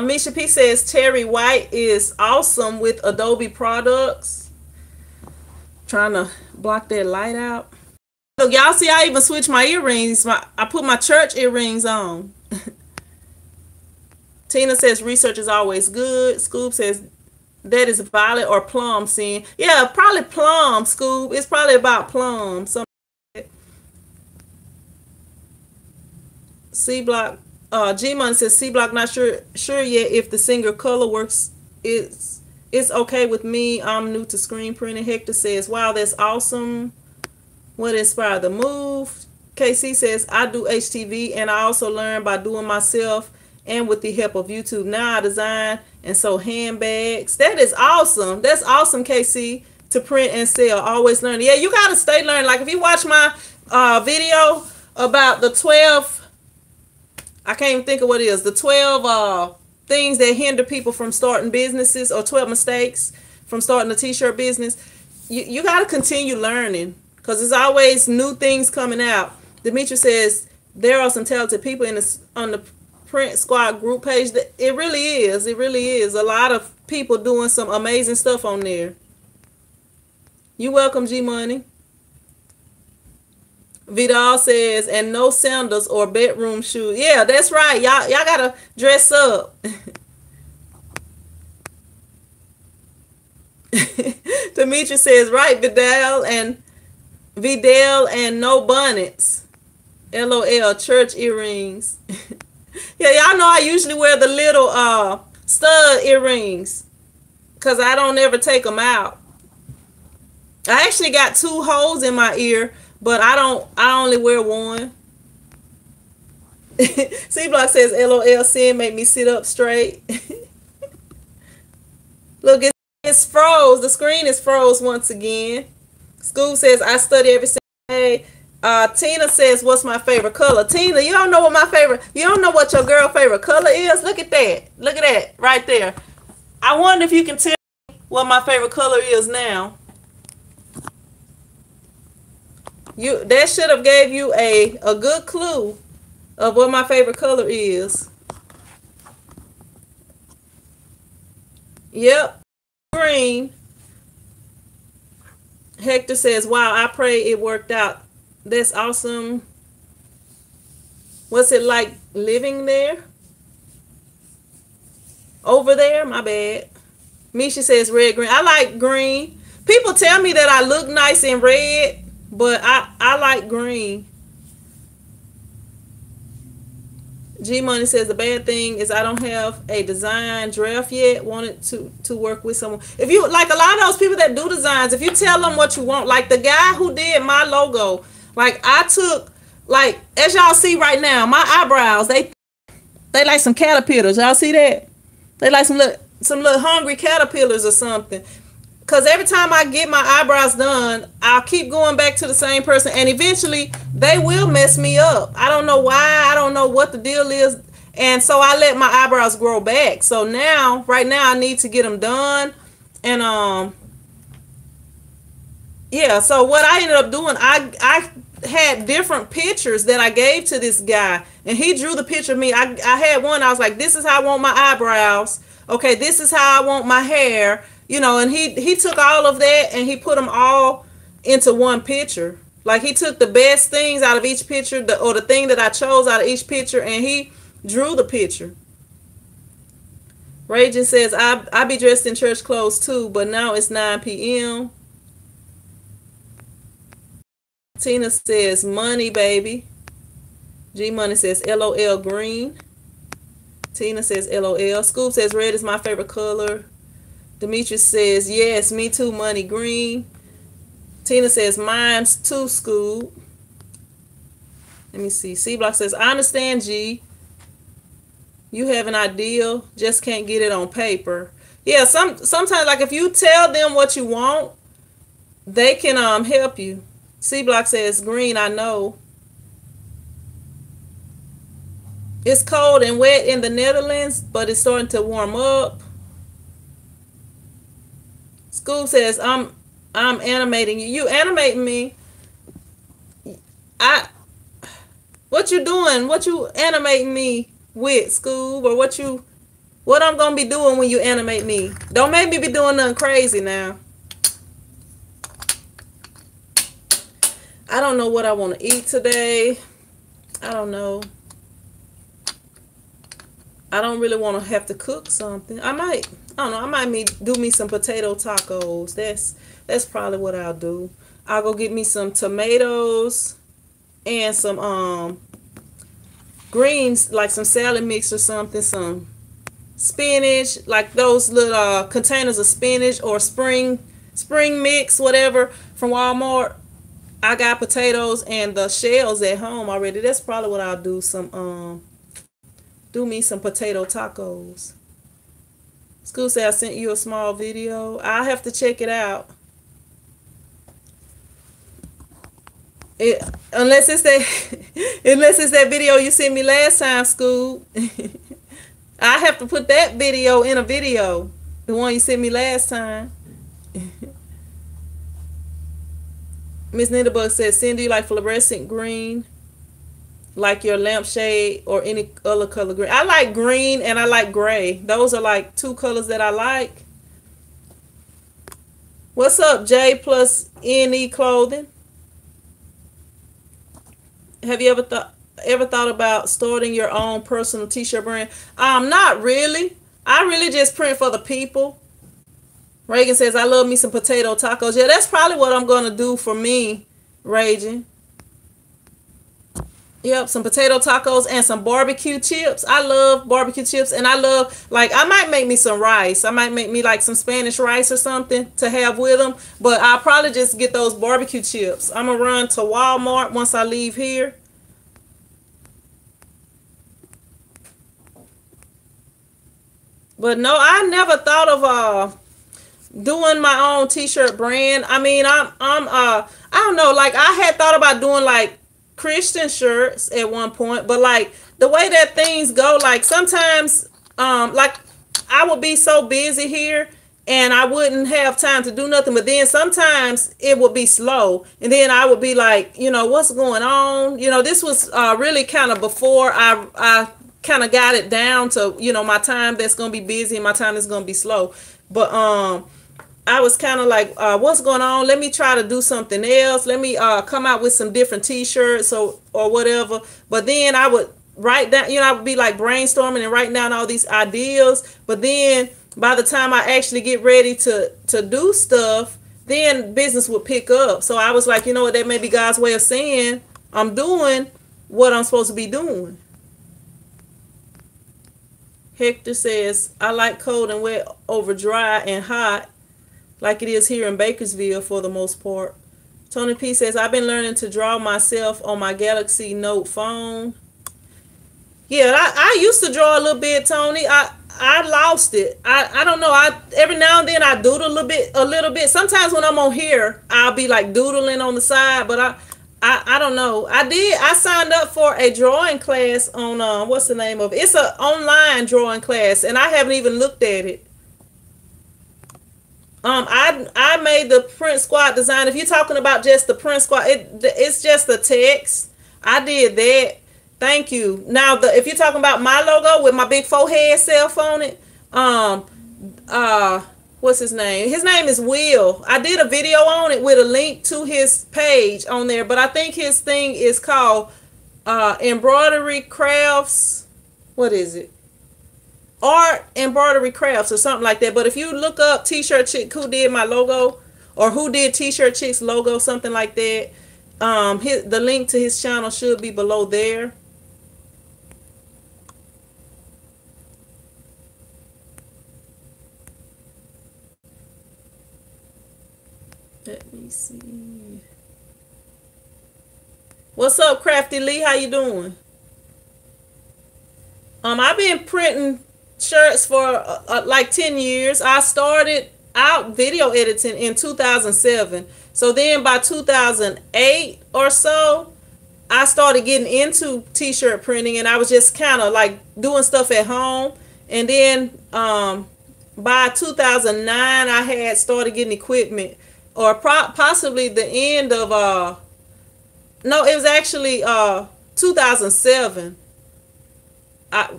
Misha P says Terry White is awesome with Adobe products. Trying to block that light out. Look, y'all see I even switched my earrings. I put my church earrings on. Tina says research is always good. Scoob says that is violet or plum scene. Yeah, probably plum, Scoob. It's probably about plum. C Block. G-Mon says C Block not sure yet if the single color works. It's okay with me. I'm new to screen printing. Hector says, wow, that's awesome. What inspired the move? KC says, I do HTV and I also learn by doing myself and with the help of YouTube. Now I design and sew handbags. That is awesome. That's awesome, KC, to print and sell. Always learning. Yeah, you gotta stay learning. Like if you watch my video about the 12, I can't even think of what it is, the 12 things that hinder people from starting businesses, or 12 mistakes from starting a t-shirt business. You got to continue learning because there's always new things coming out. Demetri says there are some talented people on the Print Squad group page. It really is. It really is. A lot of people doing some amazing stuff on there. You welcome, G Money. Vidal says, and no sandals or bedroom shoes. Yeah, that's right. Y'all gotta dress up. Demetri says, right, Vidal and no bonnets. LOL, church earrings. Yeah, y'all know I usually wear the little stud earrings because I don't ever take them out. I actually got 2 holes in my ear, but I only wear one. C Block says LOL, sin make me sit up straight. Look, it's froze. The screen is froze once again. School says I study every single day. Tina says, what's my favorite color? Tina, you don't know what your girl favorite color is? Look at that. Look at that right there. I wonder if you can tell me what my favorite color is now. That should have gave you a good clue of what my favorite color is. Yep. Green. Hector says, wow, I pray it worked out. That's awesome. What's it like living there? Over there? My bad. Misha says red, green. I like green. People tell me that I look nice in red, but I like green. G Money says the bad thing is I don't have a design draft yet. Wanted to work with someone. If you like a lot of those people that do designs, if you tell them what you want, like the guy who did my logo, like I took, like as y'all see right now, my eyebrows, they like some caterpillars. Y'all see that? They like some little hungry caterpillars or something. Because every time I get my eyebrows done, I'll keep going back to the same person. And eventually, they will mess me up. I don't know why. I don't know what the deal is. And so I let my eyebrows grow back. So now, right now, I need to get them done. And, yeah. So what I ended up doing, I had different pictures that I gave to this guy, and he drew the picture of me. I had one. I was like, this is how I want my eyebrows. Okay, this is how I want my hair. And he took all of that and he put them all into one picture. Like, he took the best things out of each picture, or the thing that I chose out of each picture, and he drew the picture. Raging says, I be dressed in church clothes too, but now it's 9 p.m. Tina says, money, baby. G Money says, LOL green. Tina says, LOL. Scoop says, red is my favorite color. Demetrius says, yes, me too, money, green. Tina says, mine's too, Scoop. Let me see. C Block says, I understand, G. You have an ideal, just can't get it on paper. Yeah, sometimes, like, if you tell them what you want, they can help you. C Block says, green, I know. It's cold and wet in the Netherlands, but it's starting to warm up. School says, I'm animating you. You animating me. What you doing? What you animating me with, Scoob? Or what I'm gonna be doing when you animate me? Don't make me be doing nothing crazy now. I don't know what I want to eat today. I don't know. I don't really want to have to cook something. I don't know. I might do me some potato tacos. That's probably what I'll do. I'll go get me some tomatoes and some greens, like some salad mix or something, some spinach, like those little containers of spinach, or spring mix, whatever, from Walmart. I got potatoes and the shells at home already. That's probably what I'll do. Do me some potato tacos. School said I sent you a small video. I'll have to check it out. Unless it's that video you sent me last time, School. I have to put that video in a video. The one you sent me last time. Miss Nitterbug says, Cindy, you like fluorescent green? Like your lampshade or any other color green? I like green and I like gray. Those are like two colors that I like. What's up, J plus NE Clothing? Have you ever thought about starting your own personal t-shirt brand? Not really. I really just print for the people. Reagan says, I love me some potato tacos. Yeah, that's probably what I'm going to do for me, Raging. Yep, some potato tacos and some barbecue chips. I love barbecue chips, and I love, like, I might make me some rice. I might make me like some Spanish rice or something to have with them, but I'll probably just get those barbecue chips. I'm going to run to Walmart once I leave here. But no, I never thought of doing my own t-shirt brand. I mean, I don't know, like, I had thought about doing like Christian shirts at one point, but like the way that things go, like sometimes like I would be so busy here and I wouldn't have time to do nothing, but then sometimes it would be slow, and then I would be like, what's going on? This was really kind of before I kind of got it down to, my time that's going to be busy and my time that's going to be slow. But I was kind of like, what's going on? Let me try to do something else. Let me come out with some different t-shirts or whatever. But then I would write down, I would be like brainstorming and writing down all these ideas. But then by the time I actually get ready to do stuff, then business would pick up. So I was like, you know what, that may be God's way of saying I'm doing what I'm supposed to be doing. Hector says, I like cold and wet over dry and hot, like it is here in Bakersville for the most part. Tony P says, I've been learning to draw myself on my Galaxy Note phone. Yeah, I used to draw a little bit, Tony. I lost it. I don't know. Every now and then I doodle a little bit. Sometimes when I'm on here, I'll be like doodling on the side, but I don't know. I signed up for a drawing class on what's the name of it? It's an online drawing class, and I haven't even looked at it. I made the print squad design. If you're talking about just the print squad, it's just the text. I did that. Thank you. Now if you're talking about my logo with my big forehead self on it, um, what's his name? His name is Will. I did a video on it with a link to his page on there, but I think his thing is called embroidery crafts. What is it? Art embroidery crafts or something like that. But if you look up T-shirt chick who did my logo, or who did T-shirt chick's logo, something like that, the link to his channel should be below there. Let me see. What's up, Crafty Lee? How you doing? I've been printing shirts for like 10 years. I started out video editing in 2007. So then by 2008 or so, I started getting into t-shirt printing, and I was just kind of like doing stuff at home. And then by 2009, I had started getting equipment, or possibly the end of no, it was actually 2007.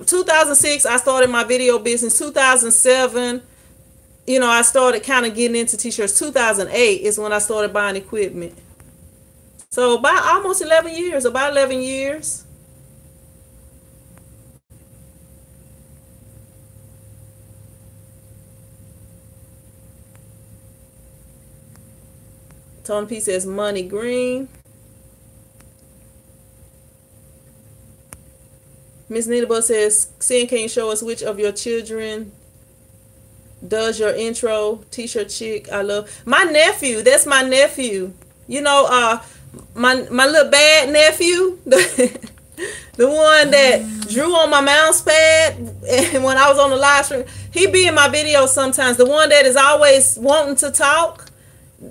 2006 I started my video business. 2007, I started kind of getting into t-shirts. 2008 is when I started buying equipment. So about almost 11 years, about 11 years. Tony P says money green. Miss Nita says, Sin, can you show us which of your children does your intro? T-shirt chick, I love. My nephew, that's my nephew. My little bad nephew, the one that drew on my mouse pad, and when I was on the live stream, he be in my videos sometimes. The one that is always wanting to talk.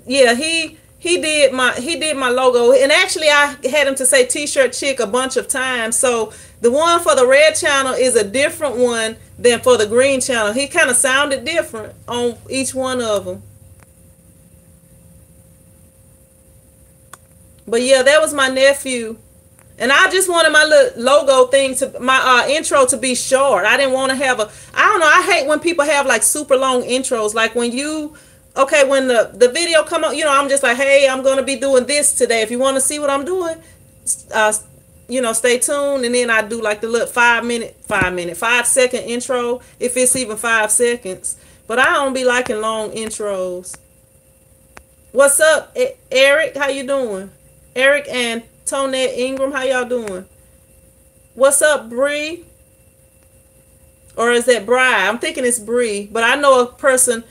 Yeah, he did my logo, and actually I had him to say T-shirt chick a bunch of times. So the one for the red channel is a different one than for the green channel. He kind of sounded different on each one of them. But yeah, that was my nephew. And I just wanted my little logo thing my intro to be short. I didn't want to have I don't know, I hate when people have like super long intros. Like when when the video come up, I'm just like, hey, I'm going to be doing this today. If you want to see what I'm doing, stay tuned. And then I do like the little 5-second intro, if it's even 5 seconds. But I don't be liking long intros. What's up, Eric? How you doing? Eric and Tonette Ingram, how y'all doing? What's up, Bree? Or is that Bri? I'm thinking it's Bree, but I know a person,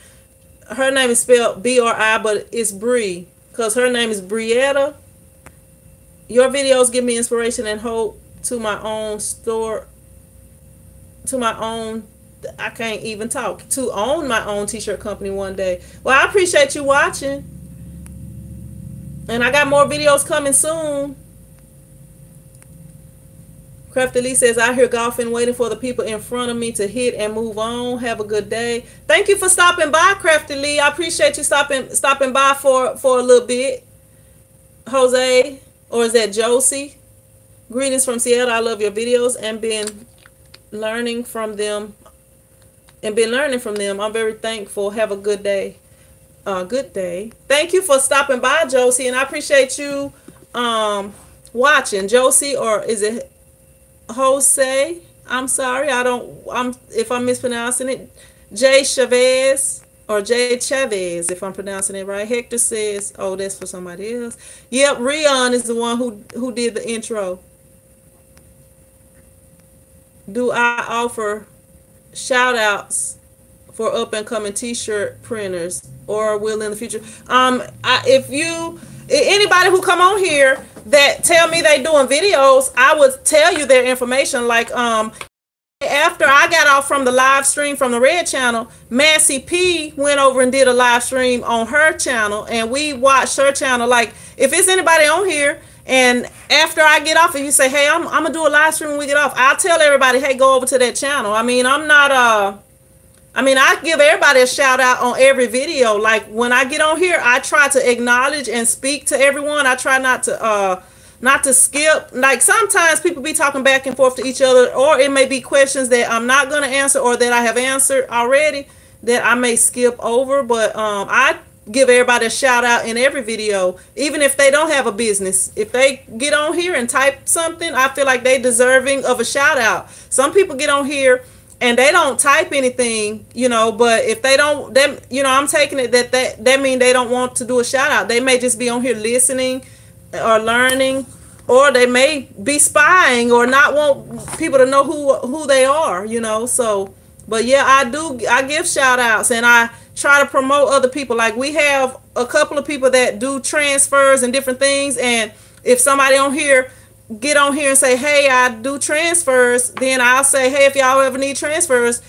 her name is spelled B-R-I, but it's Bree, because her name is Brietta. Your videos give me inspiration and hope to my own store, I can't even talk, to own my own t-shirt company one day. Well, I appreciate you watching. And I got more videos coming soon. Crafty Lee says, I hear golfing, waiting for the people in front of me to hit and move on. Have a good day. Thank you for stopping by, Crafty Lee. I appreciate you stopping by for a little bit. Jose, or is that Josie? Greetings from Seattle. I love your videos and been learning from them. I'm very thankful. Have a good day. Good day. Thank you for stopping by, Josie, and I appreciate you watching. Josie, or is it Jose? I'm sorry, if I'm mispronouncing it. Jay Chavez, or Jay Chavez, if I'm pronouncing it right. Hector says, oh, that's for somebody else. Yep, Rion is the one who did the intro. Do I offer shout outs for up and coming t-shirt printers, or will in the future? Anybody who come on here that tell me they doing videos, I would tell you their information. Like after I got off from the live stream from the red channel, Massey P went over and did a live stream on her channel, and we watched her channel. Like if it's anybody on here, and after I get off, if you say, hey, I'm gonna do a live stream when we get off, I'll tell everybody, hey, go over to that channel. I mean, I'm not I mean, I give everybody a shout out on every video. Like when I get on here, I try to acknowledge and speak to everyone. I try not to skip. Like sometimes people be talking back and forth to each other, or it may be questions that I'm not going to answer or that I have answered already that I may skip over. But I give everybody a shout out in every video, even if they don't have a business. If they get on here and type something, I feel like they deserving of a shout out. Some people get on here and they don't type anything, you know, but if they don't, then, you know, I'm taking it that mean they don't want to do a shout out. They may just be on here listening or learning, or they may be spying or not want people to know who they are, you know. So, but yeah, I give shout outs, and I try to promote other people. Like we have a couple of people that do transfers and different things, and if somebody on here get on here and say, hey, I do transfers, then I'll say, hey, if y'all ever need transfers,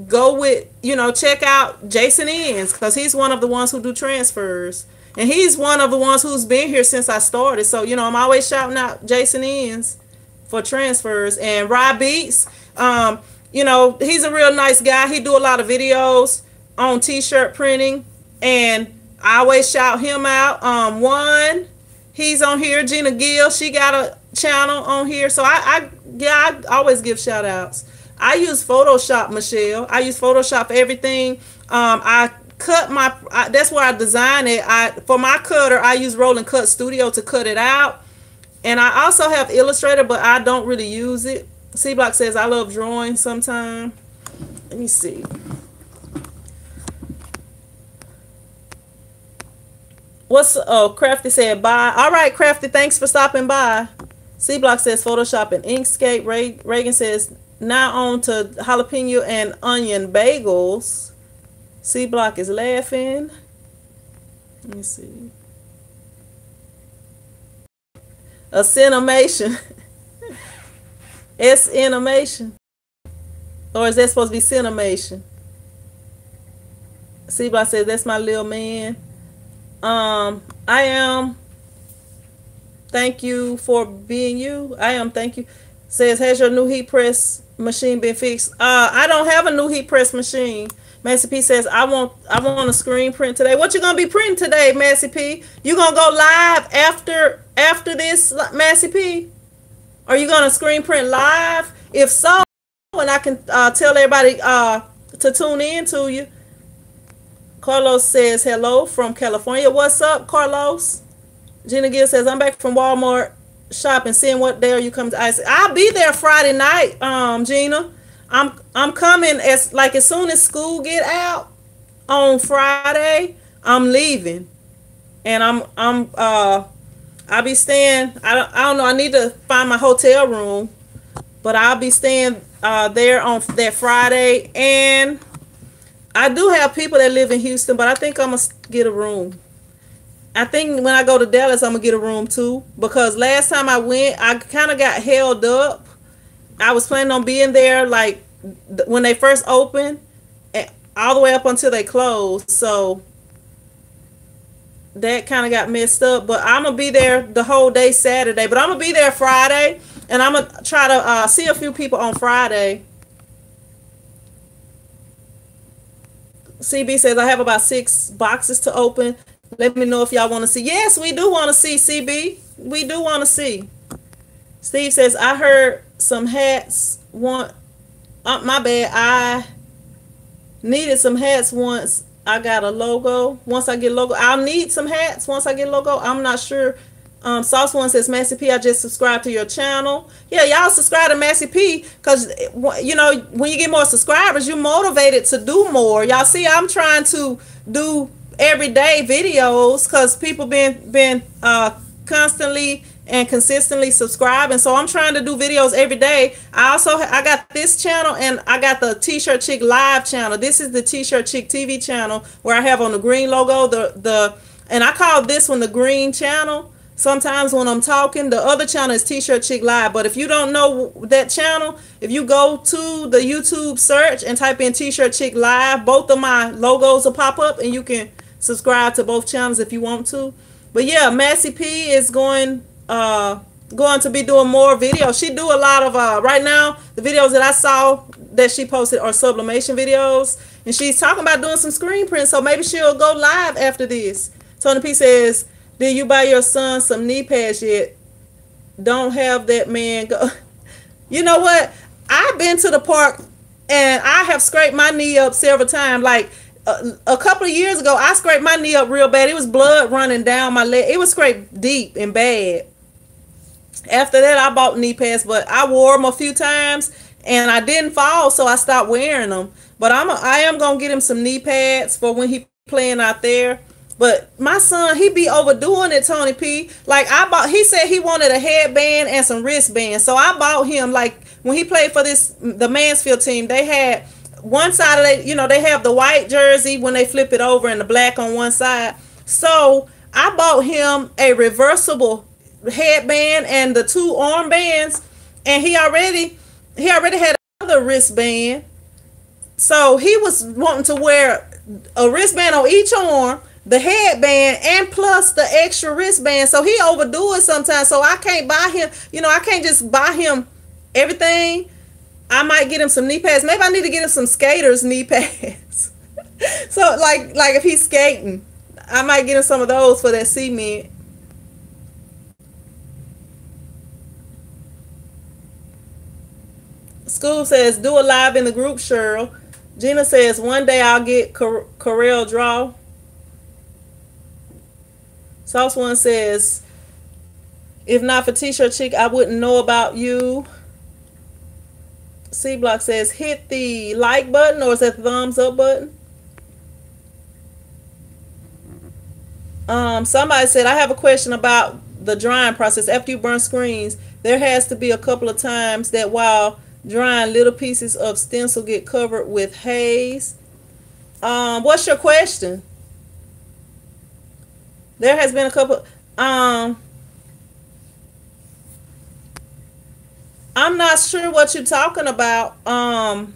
go with, you know, check out Jason Ends, because he's one of the ones who do transfers, and he's one of the ones who's been here since I started. So, you know, I'm always shouting out Jason Ends for transfers. And Rob Beats, you know, he's a real nice guy. He do a lot of videos on t-shirt printing, and I always shout him out. He's on here. Gina Gill, she got a channel on here. So I always give shout outs. I use Photoshop, Michelle. I use Photoshop for everything. I cut that's where I design it. For my cutter, I use Roll and Cut Studio to cut it out. And I also have Illustrator, but I don't really use it. C Block says I love drawing sometime. Let me see. Crafty said bye. All right, Crafty, thanks for stopping by. C Block says Photoshop and Inkscape. Reagan says now on to jalapeno and onion bagels. C Block is laughing. Let me see. A Cinemation. S animation. Or is that supposed to be Cinemation? C Block says that's my little man. I am. Thank you for being you. I am. Thank you. Says, has your new heat press machine been fixed? I don't have a new heat press machine. Massey P says, I want a screen print today. What you gonna be printing today, Massey P? You gonna go live after this, Massey P? Are you gonna screen print live? If so, and I can tell everybody to tune in to you. Carlos says hello from California. What's up, Carlos? Gina Gill says, I'm back from Walmart shopping, seeing what day are you coming to. I'll be there Friday night, Gina. I'm coming as soon as school get out on Friday. I'm leaving, and I'll be staying. I don't know. I need to find my hotel room, but I'll be staying there on that Friday. And I do have people that live in Houston, but I think I'm gonna get a room. I think when I go to Dallas, I'm gonna get a room too, because last time I went, I kind of got held up. I was planning on being there like when they first opened, all the way up until they closed. So that kind of got messed up. But I'm gonna be there the whole day Saturday. But I'm gonna be there Friday, and I'm gonna try to see a few people on Friday. CB says I have about 6 boxes to open. Let me know if y'all want to see. Yes, we do want to see, CB. We do want to see. Steve says I heard some hats my bad. I needed some hats once I got a logo. Once I get a logo, I'll need some hats once I get a logo. I'm not sure. Sauce One says, Massey P, I just subscribed to your channel. Yeah, y'all subscribe to Massey P, because, you know, when you get more subscribers, you're motivated to do more. Y'all see, I'm trying to do everyday videos because people been constantly and consistently subscribing. So I'm trying to do videos every day. I got this channel, and I got the T-Shirt Chick live channel. This is the T-Shirt Chick TV channel where I have on the green logo and I call this one the green channel. Sometimes when I'm talking, the other channel is T-Shirt Chick Live. But if you don't know that channel, if you go to the YouTube search and type in T-Shirt Chick Live, both of my logos will pop up, and you can subscribe to both channels if you want to. But yeah, Massey P is going going to be doing more videos. She do a lot of right now the videos that I saw that she posted are sublimation videos, and she's talking about doing some screen prints. So maybe she'll go live after this. Tony P says, "Did you buy your son some knee pads yet? Don't have that man go." You know what? I've been to the park and I have scraped my knee up several times. Like a couple of years ago, I scraped my knee up real bad. It was blood running down my leg. It was scraped deep and bad. After that, I bought knee pads, but I wore them a few times and I didn't fall, so I stopped wearing them. But I am gonna get him some knee pads for when he playing out there. But my son, he be overdoing it, Tony P. Like he said he wanted a headband and some wristbands. So I bought him, like when he played for the Mansfield team, they had one side of they have the white jersey when they flip it over and the black on one side. So I bought him a reversible headband and the two armbands, and he already had another wristband. So he was wanting to wear a wristband on each arm, the headband, and plus the extra wristband. So he overdo it sometimes. So I can't buy him, I can't just buy him everything. I might get him some knee pads. Maybe I need to get him some skaters knee pads. So like if he's skating, I might get him some of those for that cement. School says, do a live in the group, Cheryl. Gina says, one day I'll get Corel Draw. Sauce One says, if not for T-shirt chick, I wouldn't know about you. C Block says, hit the like button, or is that the thumbs up button? Somebody said, I have a question about the drying process. After you burn screens, there has to be a couple of times that while drying, little pieces of stencil get covered with haze. What's your question? There has been a couple. I'm not sure what you're talking about. And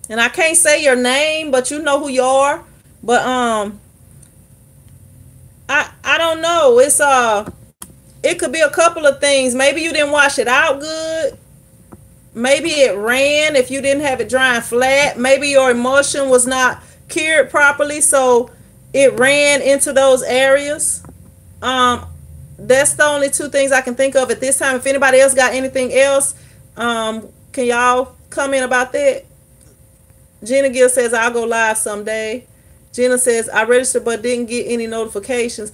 I can't say your name, but you know who you are. But I don't know. It could be a couple of things. Maybe you didn't wash it out good. Maybe it ran if you didn't have it drying flat. Maybe your emulsion was not cured properly, so it ran into those areas. That's the only two things I can think of at this time. If anybody else got anything else, can y'all comment about that? Gina Gill says, I'll go live someday. Gina says, I registered but didn't get any notifications.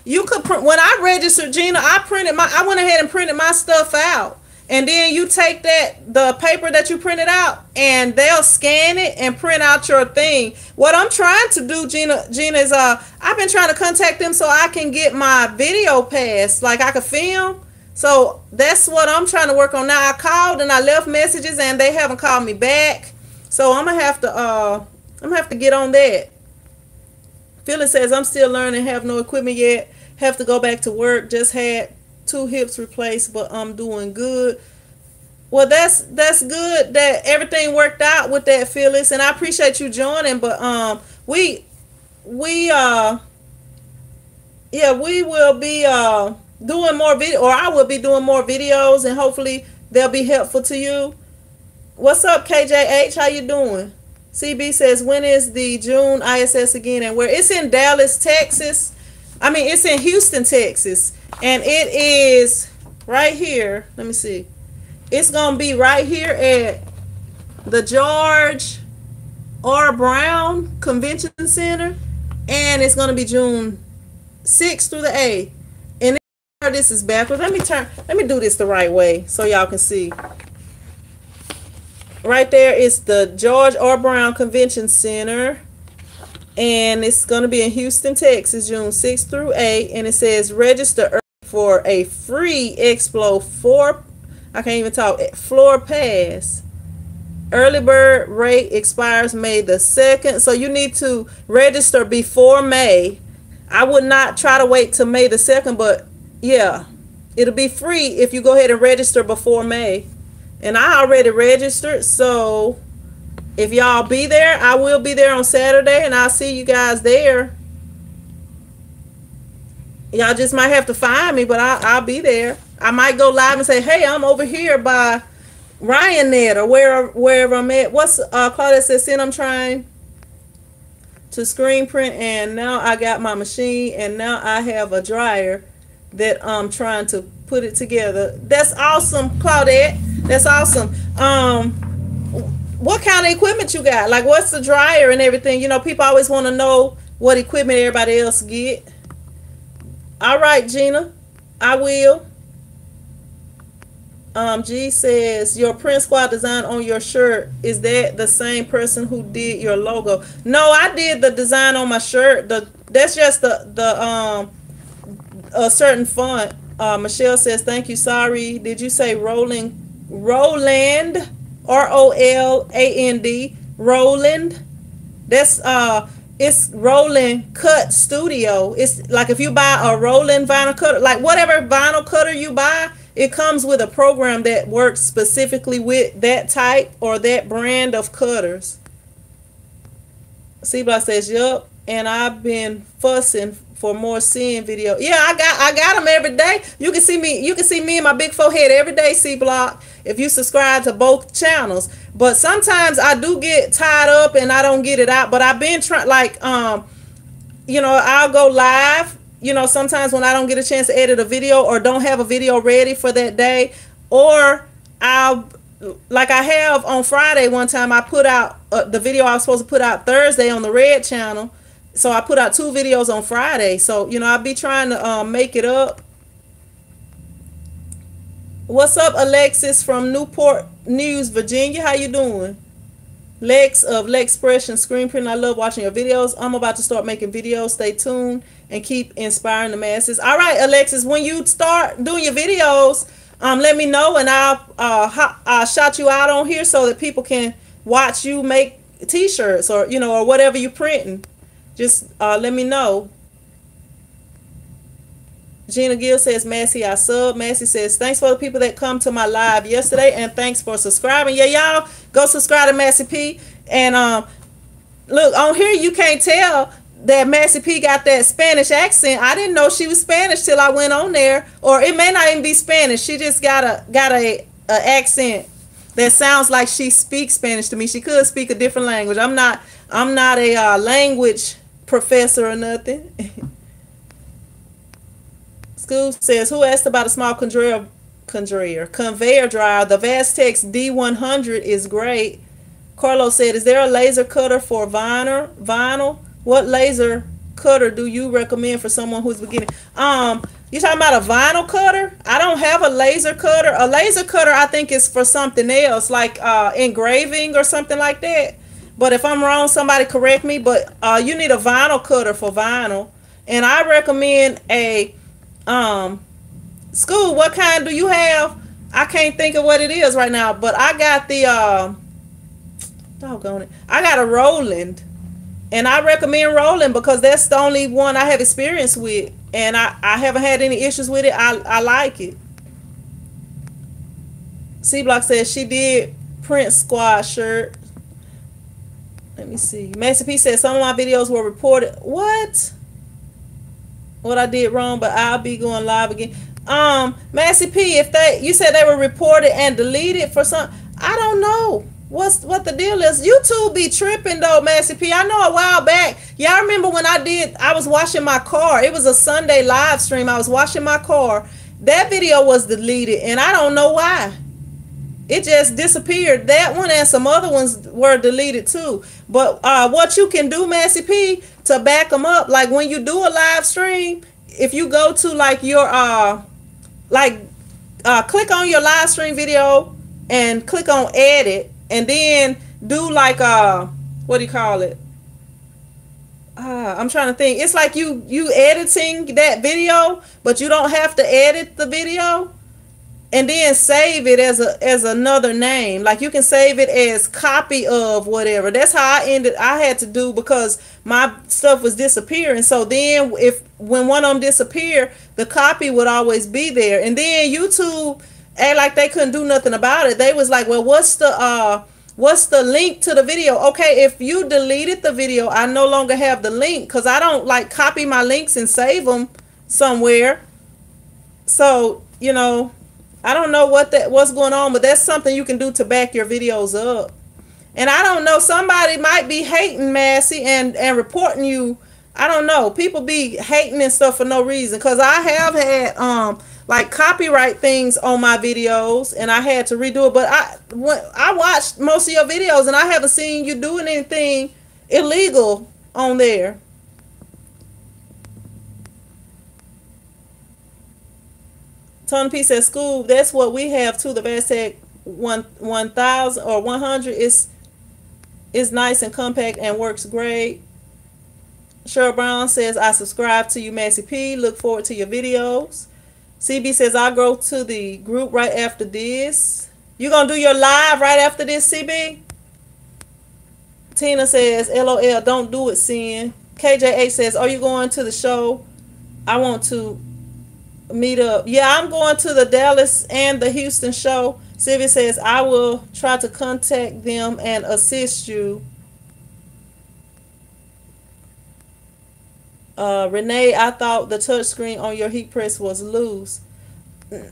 You could print. When I registered, Gina, I went ahead and printed my stuff out. And then you take the paper that you printed out, and they'll scan it and print out your thing. What I'm trying to do, Gina is I've been trying to contact them so I can get my video pass, like I could film. So that's what I'm trying to work on now. I called and I left messages and they haven't called me back. So I'm gonna have to get on that. Phyllis says, I'm still learning, have no equipment yet, have to go back to work, just had 2 hips replaced, but I'm doing good. Well, that's good that everything worked out with that, Phyllis, and I appreciate you joining. But we will be doing more video, or I will be doing more videos, and hopefully they'll be helpful to you. What's up, KJH? How you doing? CB says, when is the June ISS again, and where? It's in Dallas, Texas. I mean, it's in Houston, Texas. And it is right here. Let me see. It's going to be right here at the George R. Brown Convention Center. And it's going to be June 6th through the 8th. And this is backwards. Let me do this the right way so y'all can see. Right there is the George R. Brown Convention Center. And it's going to be in Houston, Texas, June 6th through 8th. And it says register early for a free Explo floor pass. Early bird rate expires May the 2nd. So you need to register before May. I would not try to wait till May the 2nd, but yeah, it'll be free if you go ahead and register before May. And I already registered, so if y'all be there, I will be there on Saturday, and I'll see you guys there. Y'all just might have to find me, but I'll be there. I might go live and say, hey, I'm over here by Ryan or wherever I'm at. What's Claudette says, I'm trying to screen print, and now I got my machine, and now I have a dryer that I'm trying to put it together. That's awesome, Claudette. That's awesome. What kind of equipment you got? Like, what's the dryer and everything? You know, people always want to know what equipment everybody else get. All right, Gina, I will. G says, your print squad design on your shirt, is that the same person who did your logo? No, I did the design on my shirt. That's just the a certain font. Michelle says, thank you. Sorry, did you say Roland? Roland, Roland, Roland. That's it's Roland Cut Studio. It's like if you buy a Roland vinyl cutter, like whatever vinyl cutter you buy, it comes with a program that works specifically with that type or that brand of cutters. C-Block says, yup, and I've been fussing for more seeing video. Yeah, I got them every day. You can see me in my big forehead every day, C-Block, if you subscribe to both channels. But sometimes I do get tied up and I don't get it out. But I've been trying, like, you know, I'll go live, you know, sometimes when I don't get a chance to edit a video or don't have a video ready for that day, or I'll, like I have on Friday one time, I put out the video I was supposed to put out Thursday on the Red channel. So I put out 2 videos on Friday. So, you know, I'll be trying to make it up. What's up, Alexis from Newport News, Virginia? How you doing? Lex of Lexpression Screen Print. I love watching your videos. I'm about to start making videos. Stay tuned and keep inspiring the masses. All right, Alexis, when you start doing your videos, let me know, and I'll shout you out on here so that people can watch you make t-shirts or, you know, or whatever you're printing. Just let me know. Gina Gill says, Massey, I sub. Massey says, thanks for the people that come to my live yesterday, and thanks for subscribing. Yeah, y'all go subscribe to Massey P. And look, on here you can't tell that Massey P got that Spanish accent. I didn't know she was Spanish till I went on there. Or it may not even be Spanish. She just got a accent that sounds like she speaks Spanish to me. She could speak a different language. I'm not a language professor or nothing. School says, who asked about a small conveyor dryer? The Vastex D100 is great. Carlos said, is there a laser cutter for vinyl? What laser cutter do you recommend for someone who's beginning? You talking about a vinyl cutter? I don't have a laser cutter. A laser cutter, I think, is for something else, like engraving or something like that. But if I'm wrong, somebody correct me. But you need a vinyl cutter for vinyl. And I recommend a School, what kind do you have? I can't think of what it is right now, but I got the doggone it. I got a Roland, and I recommend Roland because that's the only one I have experience with, and I haven't had any issues with it. I like it. C Block says she did print squad shirt. Let me see. Master P says some of my videos were reported. What I did wrong, but I'll be going live again. Massey P, if you said they were reported and deleted for some, I don't know what the deal is. YouTube be tripping though, Massey P. I know a while back, y'all remember when I was washing my car. It was a Sunday live stream. I was washing my car. That video was deleted, and I don't know why. It just disappeared. That one and some other ones were deleted too. But what you can do, Massey P, to back them up, like when you do a live stream, if you go to like your click on your live stream video and click on edit, and then do like what do you call it? I'm trying to think. It's like you editing that video, but you don't have to edit the video. And then save it as another name. Like you can save it as copy of whatever. That's how I had to do, because my stuff was disappearing. So then when one of them disappeared, the copy would always be there. And then YouTube act like they couldn't do nothing about it. They was like, well, what's the link to the video? Okay, if you deleted the video, I no longer have the link, because I don't like copy my links and save them. somewhere. So, I don't know what's going on, but that's something you can do to back your videos up. And I don't know, somebody might be hating Massey and reporting you. I don't know. People be hating and stuff for no reason. Because I have had like copyright things on my videos and I had to redo it. But I watched most of your videos and I haven't seen you doing anything illegal on there. Tony P says, school, that's what we have too. The Vastec 1000 or 100 is nice and compact and works great. Cheryl Brown says, I subscribe to you, Massey P. Look forward to your videos. CB says, I'll go to the group right after this. You gonna do your live right after this, CB? Tina says, LOL, don't do it, Sin. KJH says, are you going to the show? I want to meet up. Yeah, I'm going to the Dallas and the Houston show. Sylvia says, I will try to contact them and assist you. Renee, I thought the touch screen on your heat press was loose.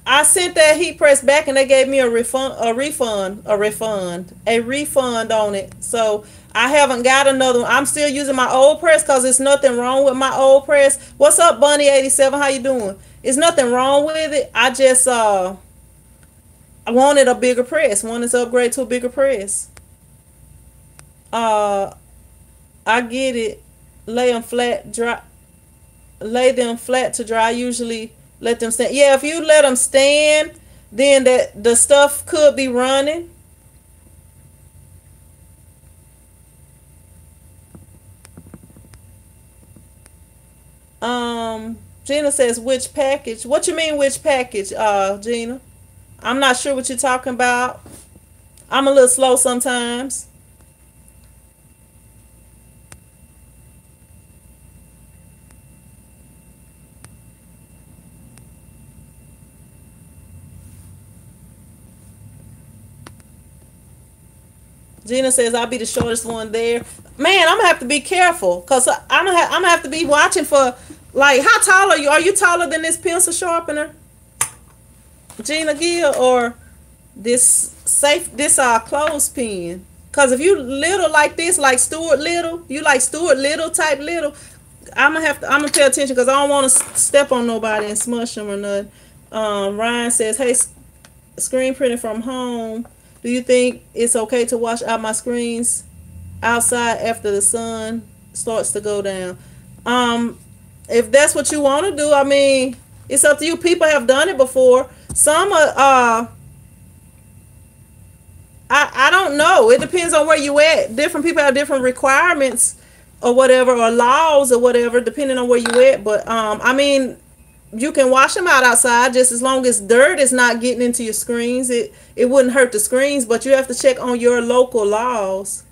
I sent that heat press back and they gave me a refund on it. So I haven't got another one. I'm still using my old press because there's nothing wrong with my old press. What's up, Bunny87? How you doing? There's nothing wrong with it. I just I wanted a bigger press. Wanted to upgrade to a bigger press. I get it. Lay them flat to dry. Usually let them stand. Yeah, if you let them stand, then the stuff could be running. Gina says, which package? What you mean which package, Gina? I'm not sure what you're talking about. I'm a little slow sometimes. Gina says, I'll be the shortest one there. Man, I'm gonna have to be careful because I'm gonna have to be watching for, like, how tall are you? Are you taller than this pencil sharpener, Gina Gill, or this clothespin? Because if you little like this, like Stuart Little, you like Stuart Little type little, I'm gonna pay attention because I don't want to step on nobody and smush them or nothing. Ryan says, hey, screen printing from home. Do you think it's okay to wash out my screens outside after the sun starts to go down? If that's what you want to do, I mean, it's up to you. People have done it before. Some are, I don't know. It depends on where you at. Different people have different requirements or whatever, or laws or whatever, depending on where you at. But, I mean, you can wash them out outside just as long as dirt is not getting into your screens. It wouldn't hurt the screens, but you have to check on your local laws.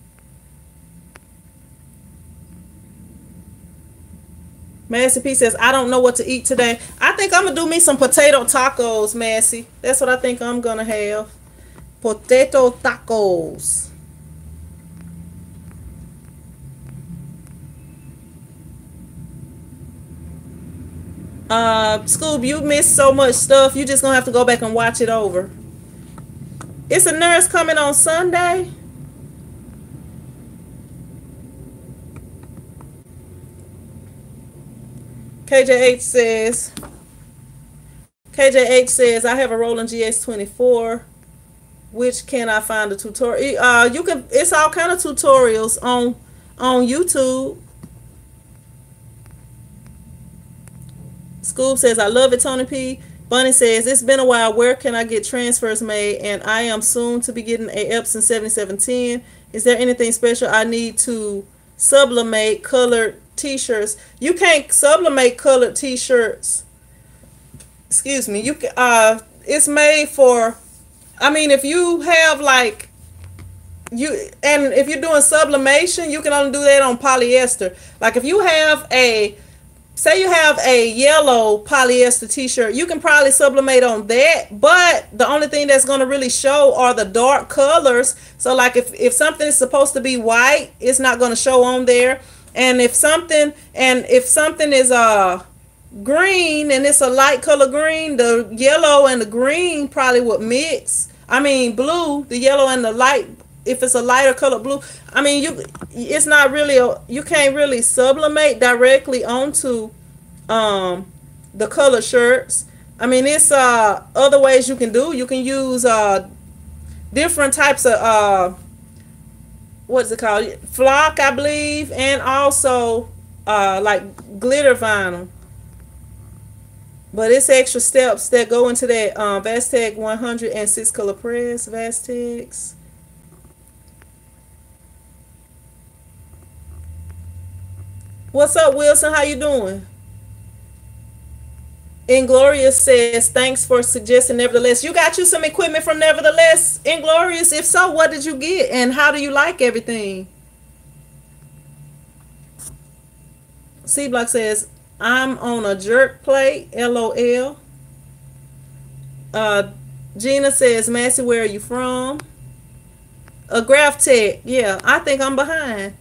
Massey P says, I don't know what to eat today. I think I'm going to do me some potato tacos, Massey. That's what I think I'm going to have. Potato tacos. Scoob, you missed so much stuff. You just gonna have to go back and watch it over. It's a nurse coming on Sunday. KJH says, I have a Roland GX24. Which can I find a tutorial? You can. It's all kind of tutorials on YouTube. Scoob says, I love it, Tony P. Bunny says, it's been a while. Where can I get transfers made? And I am soon to be getting a Epson 7710. Is there anything special I need to sublimate colored t-shirts? You can't sublimate colored t-shirts. Excuse me. You can, it's made for, I mean, if you have like, if you're doing sublimation, you can only do that on polyester. Like if you have say you have a yellow polyester t-shirt, you can probably sublimate on that, but the only thing that's going to really show are the dark colors. So like if something is supposed to be white, it's not going to show on there. And if something is green and it's a light color green, the yellow and the green probably would mix. I mean blue, the yellow and the light, if it's a lighter color blue, I mean it's not really you can't really sublimate directly onto um the color shirts. I mean it's other ways you can do. You can use different types of what's it called? Flock, I believe, and also like glitter vinyl. But it's extra steps that go into that Vastec 106 color press. Vastex. What's up, Wilson? How you doing? Inglorious says, thanks for suggesting Nevertheless. You got you some equipment from Nevertheless, Inglorious? If so, what did you get? And how do you like everything? C Block says, I'm on a jerk plate. LOL. Uh, Gina says, Massey, where are you from? A Graph Tech. Yeah, I think I'm behind.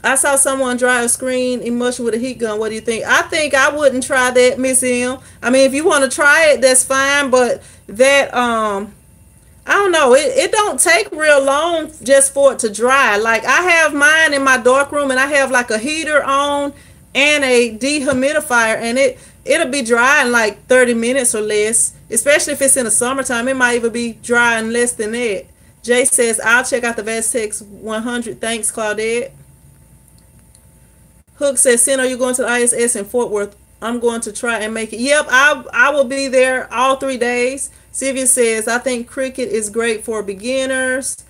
I saw someone dry a screen emulsion with a heat gun. What do you think? I think I wouldn't try that, Miss M. I mean, if you want to try it, that's fine. But that I don't know. It don't take real long just for it to dry. Like I have mine in my dark room, and I have like a heater on and a dehumidifier, and it'll be dry in like 30 minutes or less. Especially if it's in the summertime, it might even be dry in less than that. Jay says, I'll check out the Vastex 100. Thanks, Claudette. Hook says, Sin, are you going to the ISS in Fort Worth? I'm going to try and make it. Yep, I will be there all 3 days. Sylvia says, I think Cricut is great for beginners.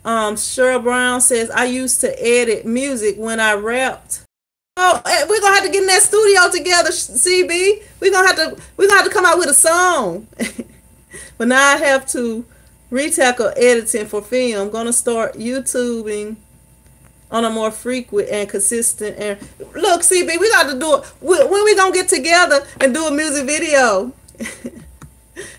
Cheryl Brown says, I used to edit music when I rapped. Oh, we're gonna have to get in that studio together, CB. We're gonna have to come out with a song. But now I have to retackle editing for film. I'm gonna start YouTubing on a more frequent and consistent. And look, CB, we got to do it. When we gonna get together and do a music video?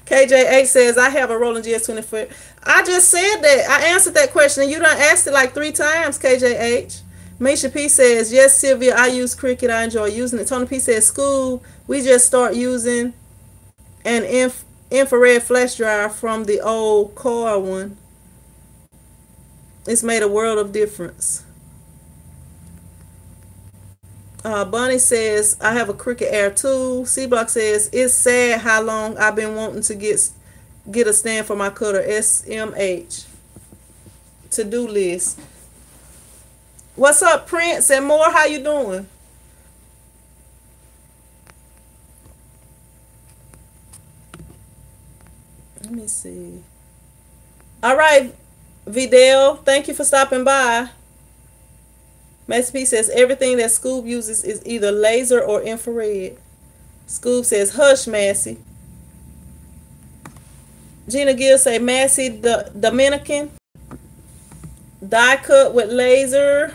KJ8 says, I have a Roland GS24. I just said that. I answered that question, and you done asked it like 3 times, KJH. Misha P says, yes, Sylvia, I use Cricut. I enjoy using it. Tony P says, school, we just start using an infrared flash drive from the old car one. It's made a world of difference. Bonnie says, I have a Cricut Air 2. C-Block says, it's sad how long I've been wanting to get a stand for my cutter. SMH. To-do list. What's up, Prince and more? How you doing? Let me see. All right, Vidal, thank you for stopping by. Master P says everything that Scoob uses is either laser or infrared. Scoob says, hush, Massey. Gina Gill say, Massey, the Dominican. Die cut with laser.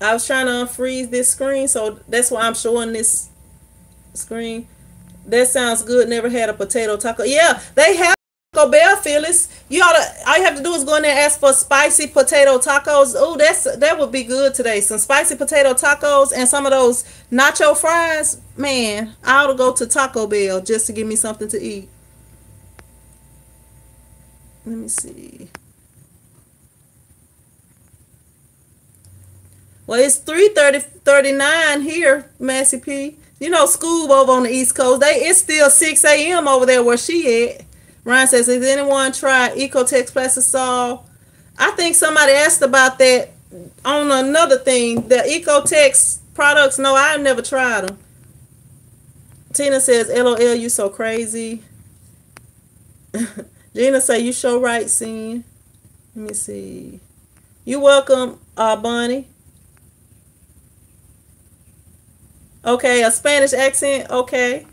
I was trying to unfreeze this screen, so that's why I'm showing this screen. That sounds good. Never had a potato taco. Yeah, they have Taco Bell, Phyllis. All you have to do is go in there and ask for spicy potato tacos. Oh, that would be good today. Some spicy potato tacos and some of those nacho fries. Man, I ought to go to Taco Bell just to give me something to eat. Let me see. Well, it's 3:39 here, Massey P. You know, school over on the East Coast. It's still 6 a.m. over there where she at. Ryan says, has anyone tried Ecotex Plastisol? I think somebody asked about that on another thing. The Ecotex products, no, I've never tried them. Tina says, LOL, you so crazy. Gina say, you show right, Sin. Let me see. You welcome, Bonnie. Okay, a Spanish accent. Okay.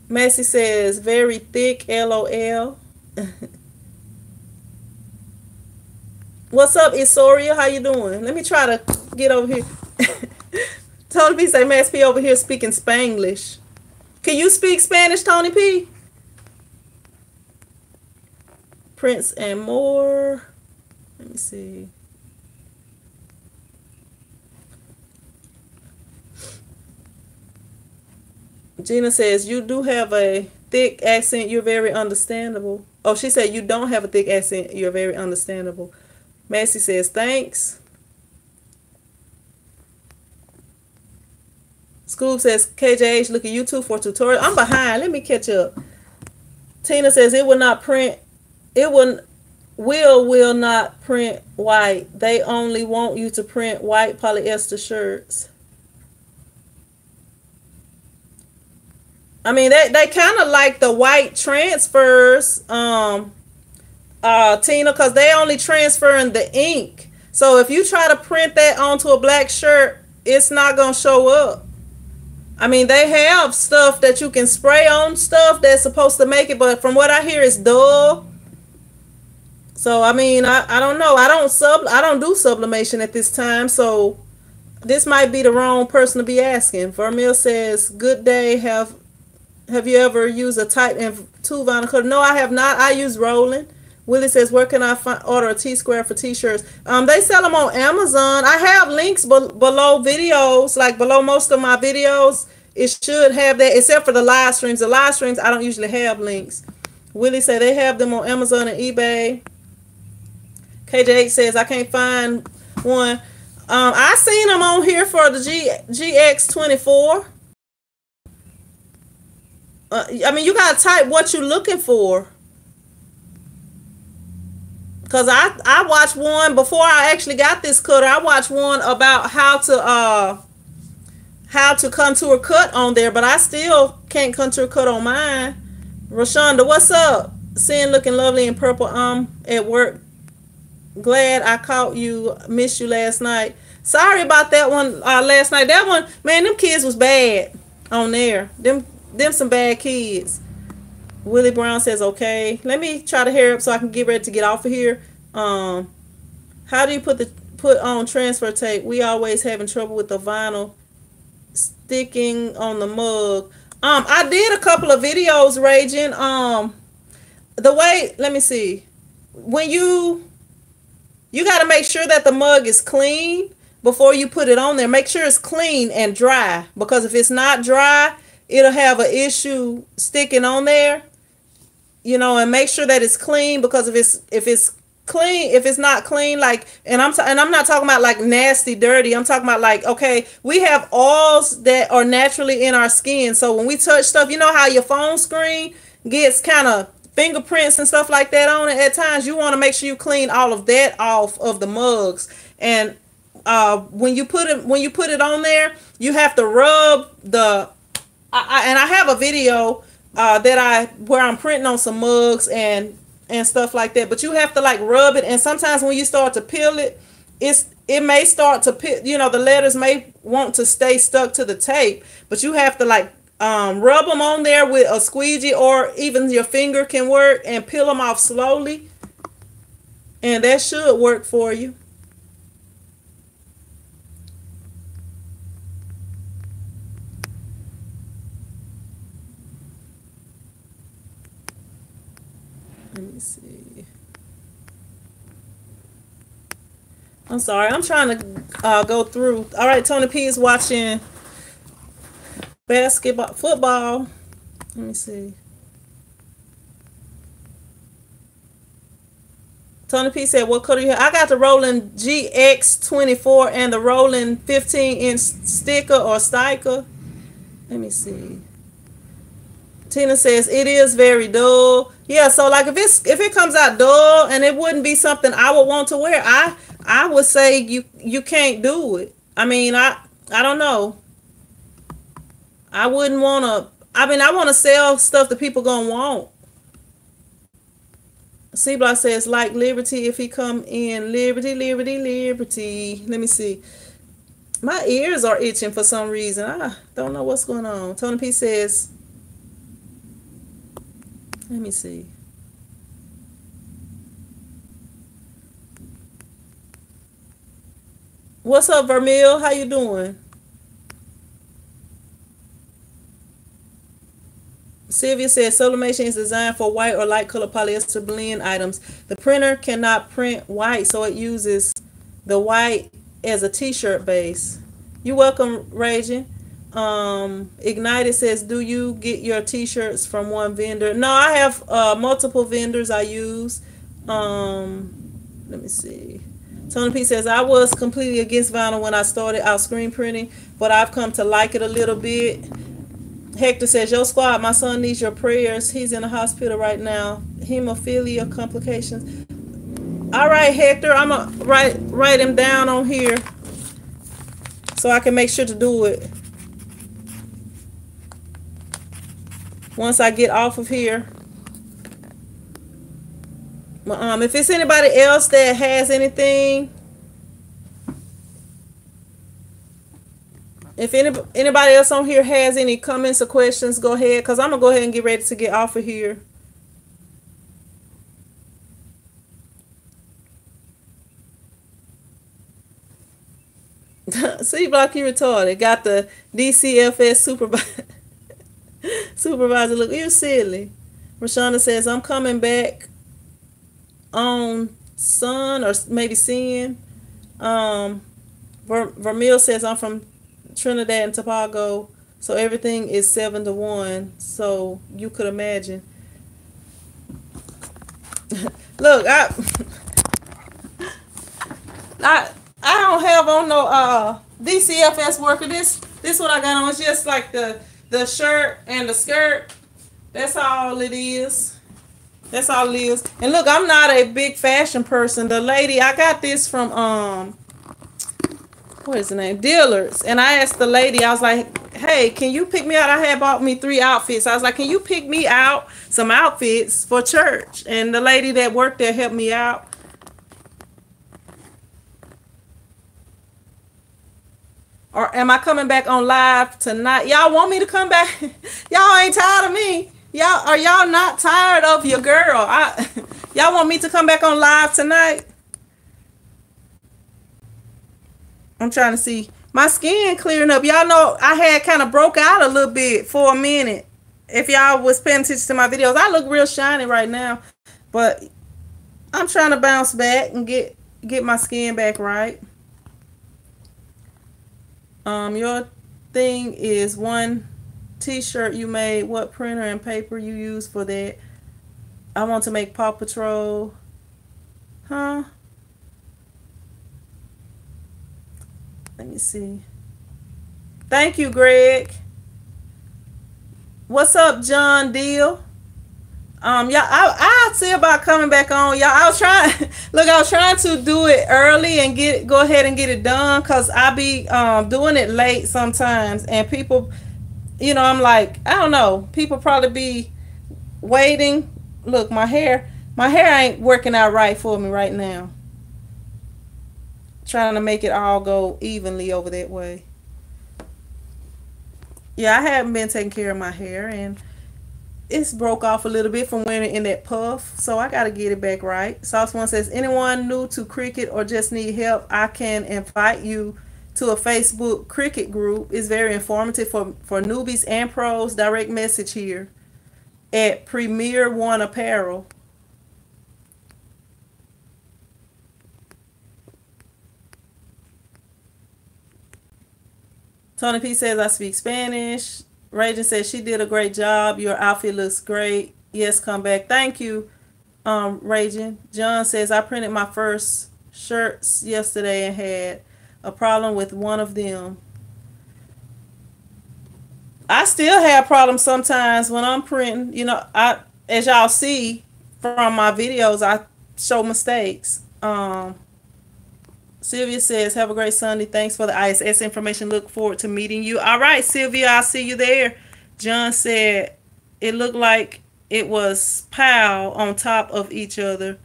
Massey says, very thick, LOL. What's up, Isoria? How you doing? Let me try to get over here. Tony P say, Massey P over here speaking Spanglish. Can you speak Spanish, Tony P? Prince and more. Let me see. Gina says, you do have a thick accent. You're very understandable. Oh, she said, you don't have a thick accent. You're very understandable. Massey says, thanks. Scoob says, KJH, look at YouTube for tutorial. I'm behind. Let me catch up. Tina says, it will not print. It will not print white. They only want you to print white polyester shirts. I mean, they kind of like the white transfers, Tina, because they only transferring the ink. So if you try to print that onto a black shirt, it's not going to show up. I mean, they have stuff that you can spray on stuff that's supposed to make it, but from what I hear, it's dull. So I mean, I don't know. I don't do sublimation at this time, so this might be the wrong person to be asking. Vermeil says, "Good day. Have you ever used a tight and two vinyl cutter?" No, I have not. I use rolling. Willie says, "Where can I order a T-square for T-shirts?" They sell them on Amazon. I have links below videos, like below most of my videos. It should have that, except for the live streams. The live streams, I don't usually have links. Willie said they have them on Amazon and eBay. KJ says, I can't find one. I seen them on here for the GX24. I mean, you got to type what you're looking for. Because I watched one before I actually got this cutter. I watched one about how to contour cut on there, but I still can't contour cut on mine. Rashonda, what's up? Seeing looking lovely in purple. At work. Glad I caught you. Missed you last night. Sorry about that one last night. That one, man, them kids was bad on there. Them some bad kids. Willie Brown says, okay. Let me try to hurry up so I can get ready to get off of here. How do you put on transfer tape? We always having trouble with the vinyl sticking on the mug. I did a couple of videos, Raging. The way, let me see. When you got to make sure that the mug is clean before you put it on there. Make sure it's clean and dry, because if it's not dry, it'll have an issue sticking on there. You know, and make sure that it's clean, because if it's not clean, like, and I'm not talking about like nasty, dirty. I'm talking about like, okay, we have oils that are naturally in our skin. So when we touch stuff, you know how your phone screen gets kind of fingerprints and stuff like that on it at times. You want to make sure you clean all of that off of the mugs. And when you put it on there, you have to rub the. And I have a video where I'm printing on some mugs and stuff like that. But you have to like rub it, and sometimes when you start to peel it, it may start to peel. You know, the letters may want to stay stuck to the tape, but you have to like rub them on there with a squeegee, or even your finger can work, and peel them off slowly, and that should work for you. Let me see. I'm sorry, I'm trying to go through. All right, Tony P is watching football. Let me see. Tony P said, what color you have? I got the Rolling GX24 and the Rolling 15-inch sticker or sticker. Let me see. Tina says, it is very dull. Yeah, so like if it comes out dull and it wouldn't be something I would want to wear, I would say you can't do it. I mean, I don't know. I wouldn't want to. I mean, I want to sell stuff that people gonna want. C Block says, like Liberty, if he come in. Liberty, Liberty, Liberty. Let me see. My ears are itching for some reason. I don't know what's going on. Tony P says, let me see. What's up, Vermeil? How you doing? Sylvia says, sublimation is designed for white or light color polyester blend items. The printer cannot print white, so it uses the white as a t-shirt base. You're welcome, Raging. Ignited says, do you get your t-shirts from one vendor? No, I have multiple vendors I use. Let me see. Tony P says, I was completely against vinyl when I started out screen printing, but I've come to like it a little bit. Hector says, yo squad, my son needs your prayers. He's in the hospital right now. Hemophilia complications. All right, Hector, I'm going to write him down on here so I can make sure to do it once I get off of here. If it's anybody else that has anything, if anybody else on here has any comments or questions, go ahead, because I'm going to go ahead and get ready to get off of here. C Block, you retarded. Got the DCFS supervisor look. You silly. Rashonda says, I'm coming back on Sun or maybe Sin. Vermeil says, I'm from Trinidad and Tobago, so everything is 7-1. So you could imagine. Look, I don't have on no DCFS worker. This what I got on. It's just like the shirt and the skirt. That's all it is. That's all it is. And look, I'm not a big fashion person. The lady, I got this from what is the name? Dealers. And I asked the lady, I was like, hey, can you pick me out? I had bought me 3 outfits. I was like, can you pick me out some outfits for church? And the lady that worked there helped me out. Or am I coming back on live tonight? Y'all want me to come back? Y'all ain't tired of me. Y'all not tired of your girl? Y'all want me to come back on live tonight? I'm trying to see. My skin clearing up. Y'all know I had kind of broke out a little bit for a minute. If y'all was paying attention to my videos, I look real shiny right now. But I'm trying to bounce back and get my skin back right. Your thing is one t-shirt you made. What printer and paper you use for that? I want to make Paw Patrol. Huh? Let me see. Thank you, Greg. What's up, John Deal? Yeah, I'll see about coming back on. Y'all, I was trying to do it early and go ahead and get it done, because I be doing it late sometimes, and people, I'm like, I don't know, people probably be waiting. Look, my hair ain't working out right for me right now. Trying to make it all go evenly over that way. Yeah, I haven't been taking care of my hair, and it's broke off a little bit from wearing it in that puff, so I gotta get it back right. Sauce One says, anyone new to cricket or just need help, I can invite you to a Facebook cricket group. It's very informative for newbies and pros. Direct message here at Premier One Apparel. Tony P says, I speak Spanish. Ragin says, she did a great job. Your outfit looks great. Yes, come back. Thank you, Ragin. John says, I printed my first shirts yesterday and had a problem with one of them. I still have problems sometimes when I'm printing. As y'all see from my videos, I show mistakes. Sylvia says, have a great Sunday. Thanks for the ISS information. Look forward to meeting you. All right, Sylvia, I'll see you there. John said, it looked like it was piled on top of each other.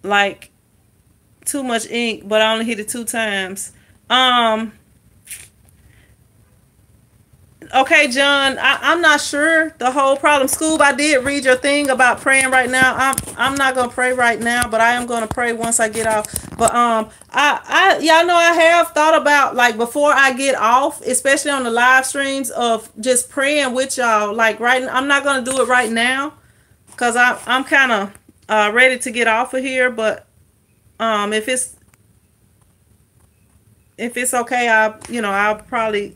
Like too much ink, but I only hit it 2 times. Okay, John, I'm not sure the whole problem. Scoob, I did read your thing about praying right now. I'm not gonna pray right now, but I am gonna pray once I get off. But y'all know I have thought about, like, before I get off, especially on the live streams, of just praying with y'all. Like, I'm not gonna do it right now because I'm kind of ready to get off of here. But if it's okay, I'll probably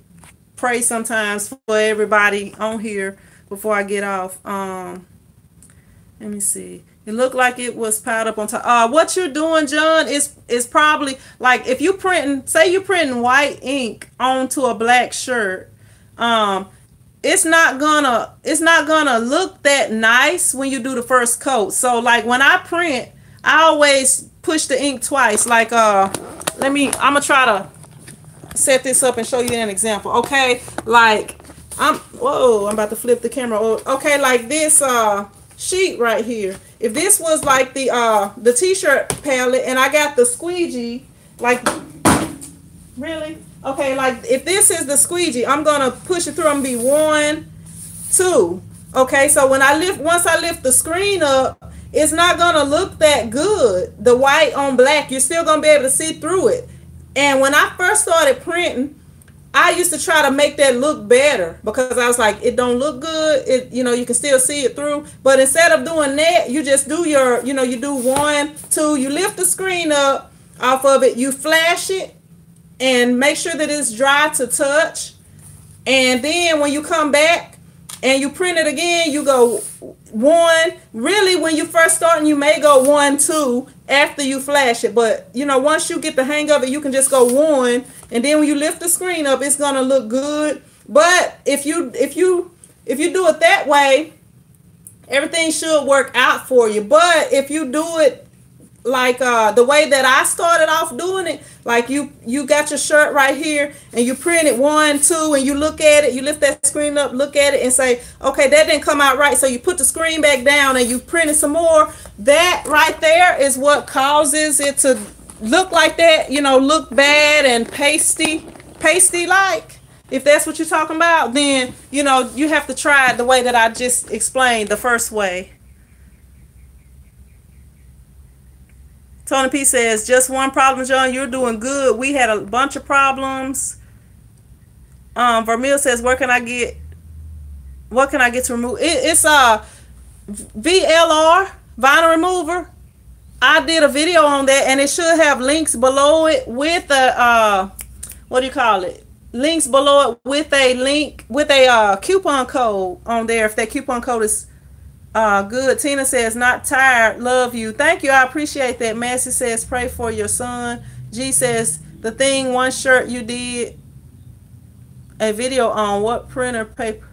pray sometimes for everybody on here before I get off. Let me see. It looked like it was piled up on top. What you're doing, John, is probably like if you printing, say you're printing white ink onto a black shirt. It's not gonna look that nice when you do the first coat. So like when I print, I always push the ink twice. Like I'm gonna try to set this up and show you an example. Okay, like I'm about to flip the camera. Okay, like this sheet right here. If this was like the t-shirt palette and I got the squeegee, like really? Okay, like if this is the squeegee, I'm gonna push it through. I'm gonna be 1, 2. Okay, so once I lift the screen up, it's not gonna look that good. The white on black, you're still gonna be able to see through it. And when I first started printing, I used to try to make that look better because I was like, it don't look good. You can still see it through. But instead of doing that, you just do you do 1, 2, you lift the screen up off of it, you flash it and make sure that it's dry to touch. And then when you come back and you print it again, you go 1. Really, when you first starting, you may go 1, 2 after you flash it. But once you get the hang of it, you can just go 1, and then when you lift the screen up, it's gonna look good. But if you do it that way, everything should work out for you. But if you do it like the way that I started off doing it, like you got your shirt right here and you print it 1, 2, and you look at it, you lift that screen up, look at it and say, okay, that didn't come out right. So you put the screen back down and you print it some more. That right there is what causes it to look like that, look bad and pasty like. If that's what you're talking about, then you have to try it the way that I just explained, the first way. Tony P says, just one problem, John. You're doing good. We had a bunch of problems. Vermeil says, what can I get to remove? It's VLR, vinyl remover. I did a video on that, and it should have links below it with a links below it with a link with a coupon code on there. If that coupon code is good. Tina says, not tired, love you. Thank you, I appreciate that. Massey says, pray for your son. G says, the thing, one shirt you did a video on, what printer paper?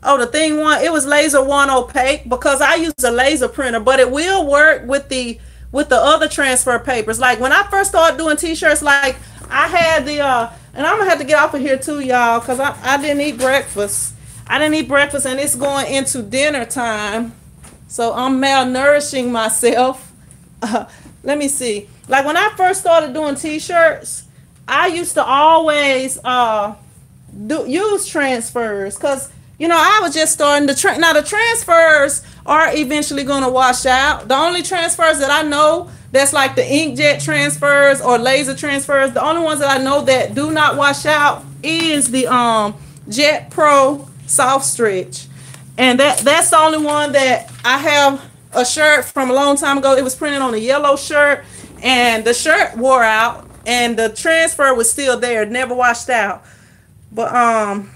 Oh, the thing one, it was laser one opaque because I use a laser printer, but it will work with the other transfer papers. Like when I first started doing t-shirts, like I had the and I'm gonna have to get off of here too, y'all, because I didn't eat breakfast. And it's going into dinner time. So I'm malnourishing myself. Let me see. Like when I first started doing t-shirts, I used to always use transfers because I was just starting to now the transfers are eventually going to wash out. The only transfers that I know that's like the inkjet transfers or laser transfers, the only ones that I know that do not wash out is the Jet Pro soft stretch. And that's the only one that I have a shirt from a long time ago. It was printed on a yellow shirt and the shirt wore out and the transfer was still there. It never washed out. But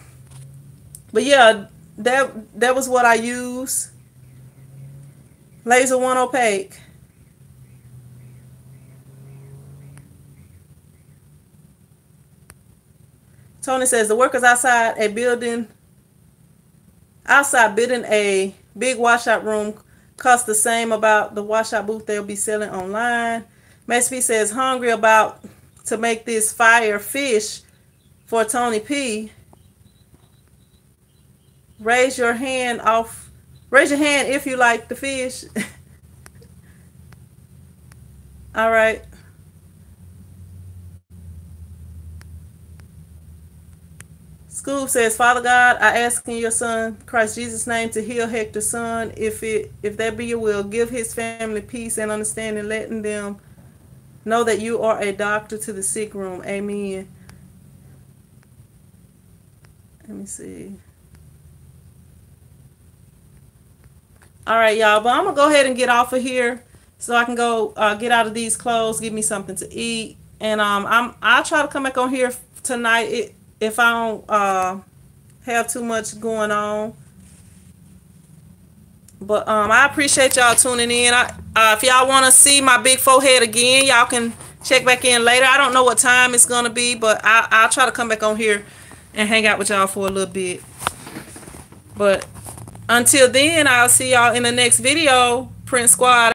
yeah, that was what I use. Laser one opaque. Tony says the workers outside building a big washout room cost the same about the washout booth they'll be selling online. Max says hungry about to make this fire fish for Tony P. Raise your hand if you like the fish. All right. School says, Father God, I ask in your son, Christ Jesus' name, to heal Hector's son. If that be your will, give his family peace and understanding, letting them know that you are a doctor to the sick room. Amen. Let me see. All right, y'all. But I'm going to go ahead and get off of here so I can go get out of these clothes, give me something to eat. And I'll try to come back on here tonight if I don't have too much going on. But I appreciate y'all tuning in. If y'all want to see my big forehead again, y'all can check back in later. I don't know what time it's gonna be, but I'll try to come back on here and hang out with y'all for a little bit. But until then, I'll see y'all in the next video. Prince Squad.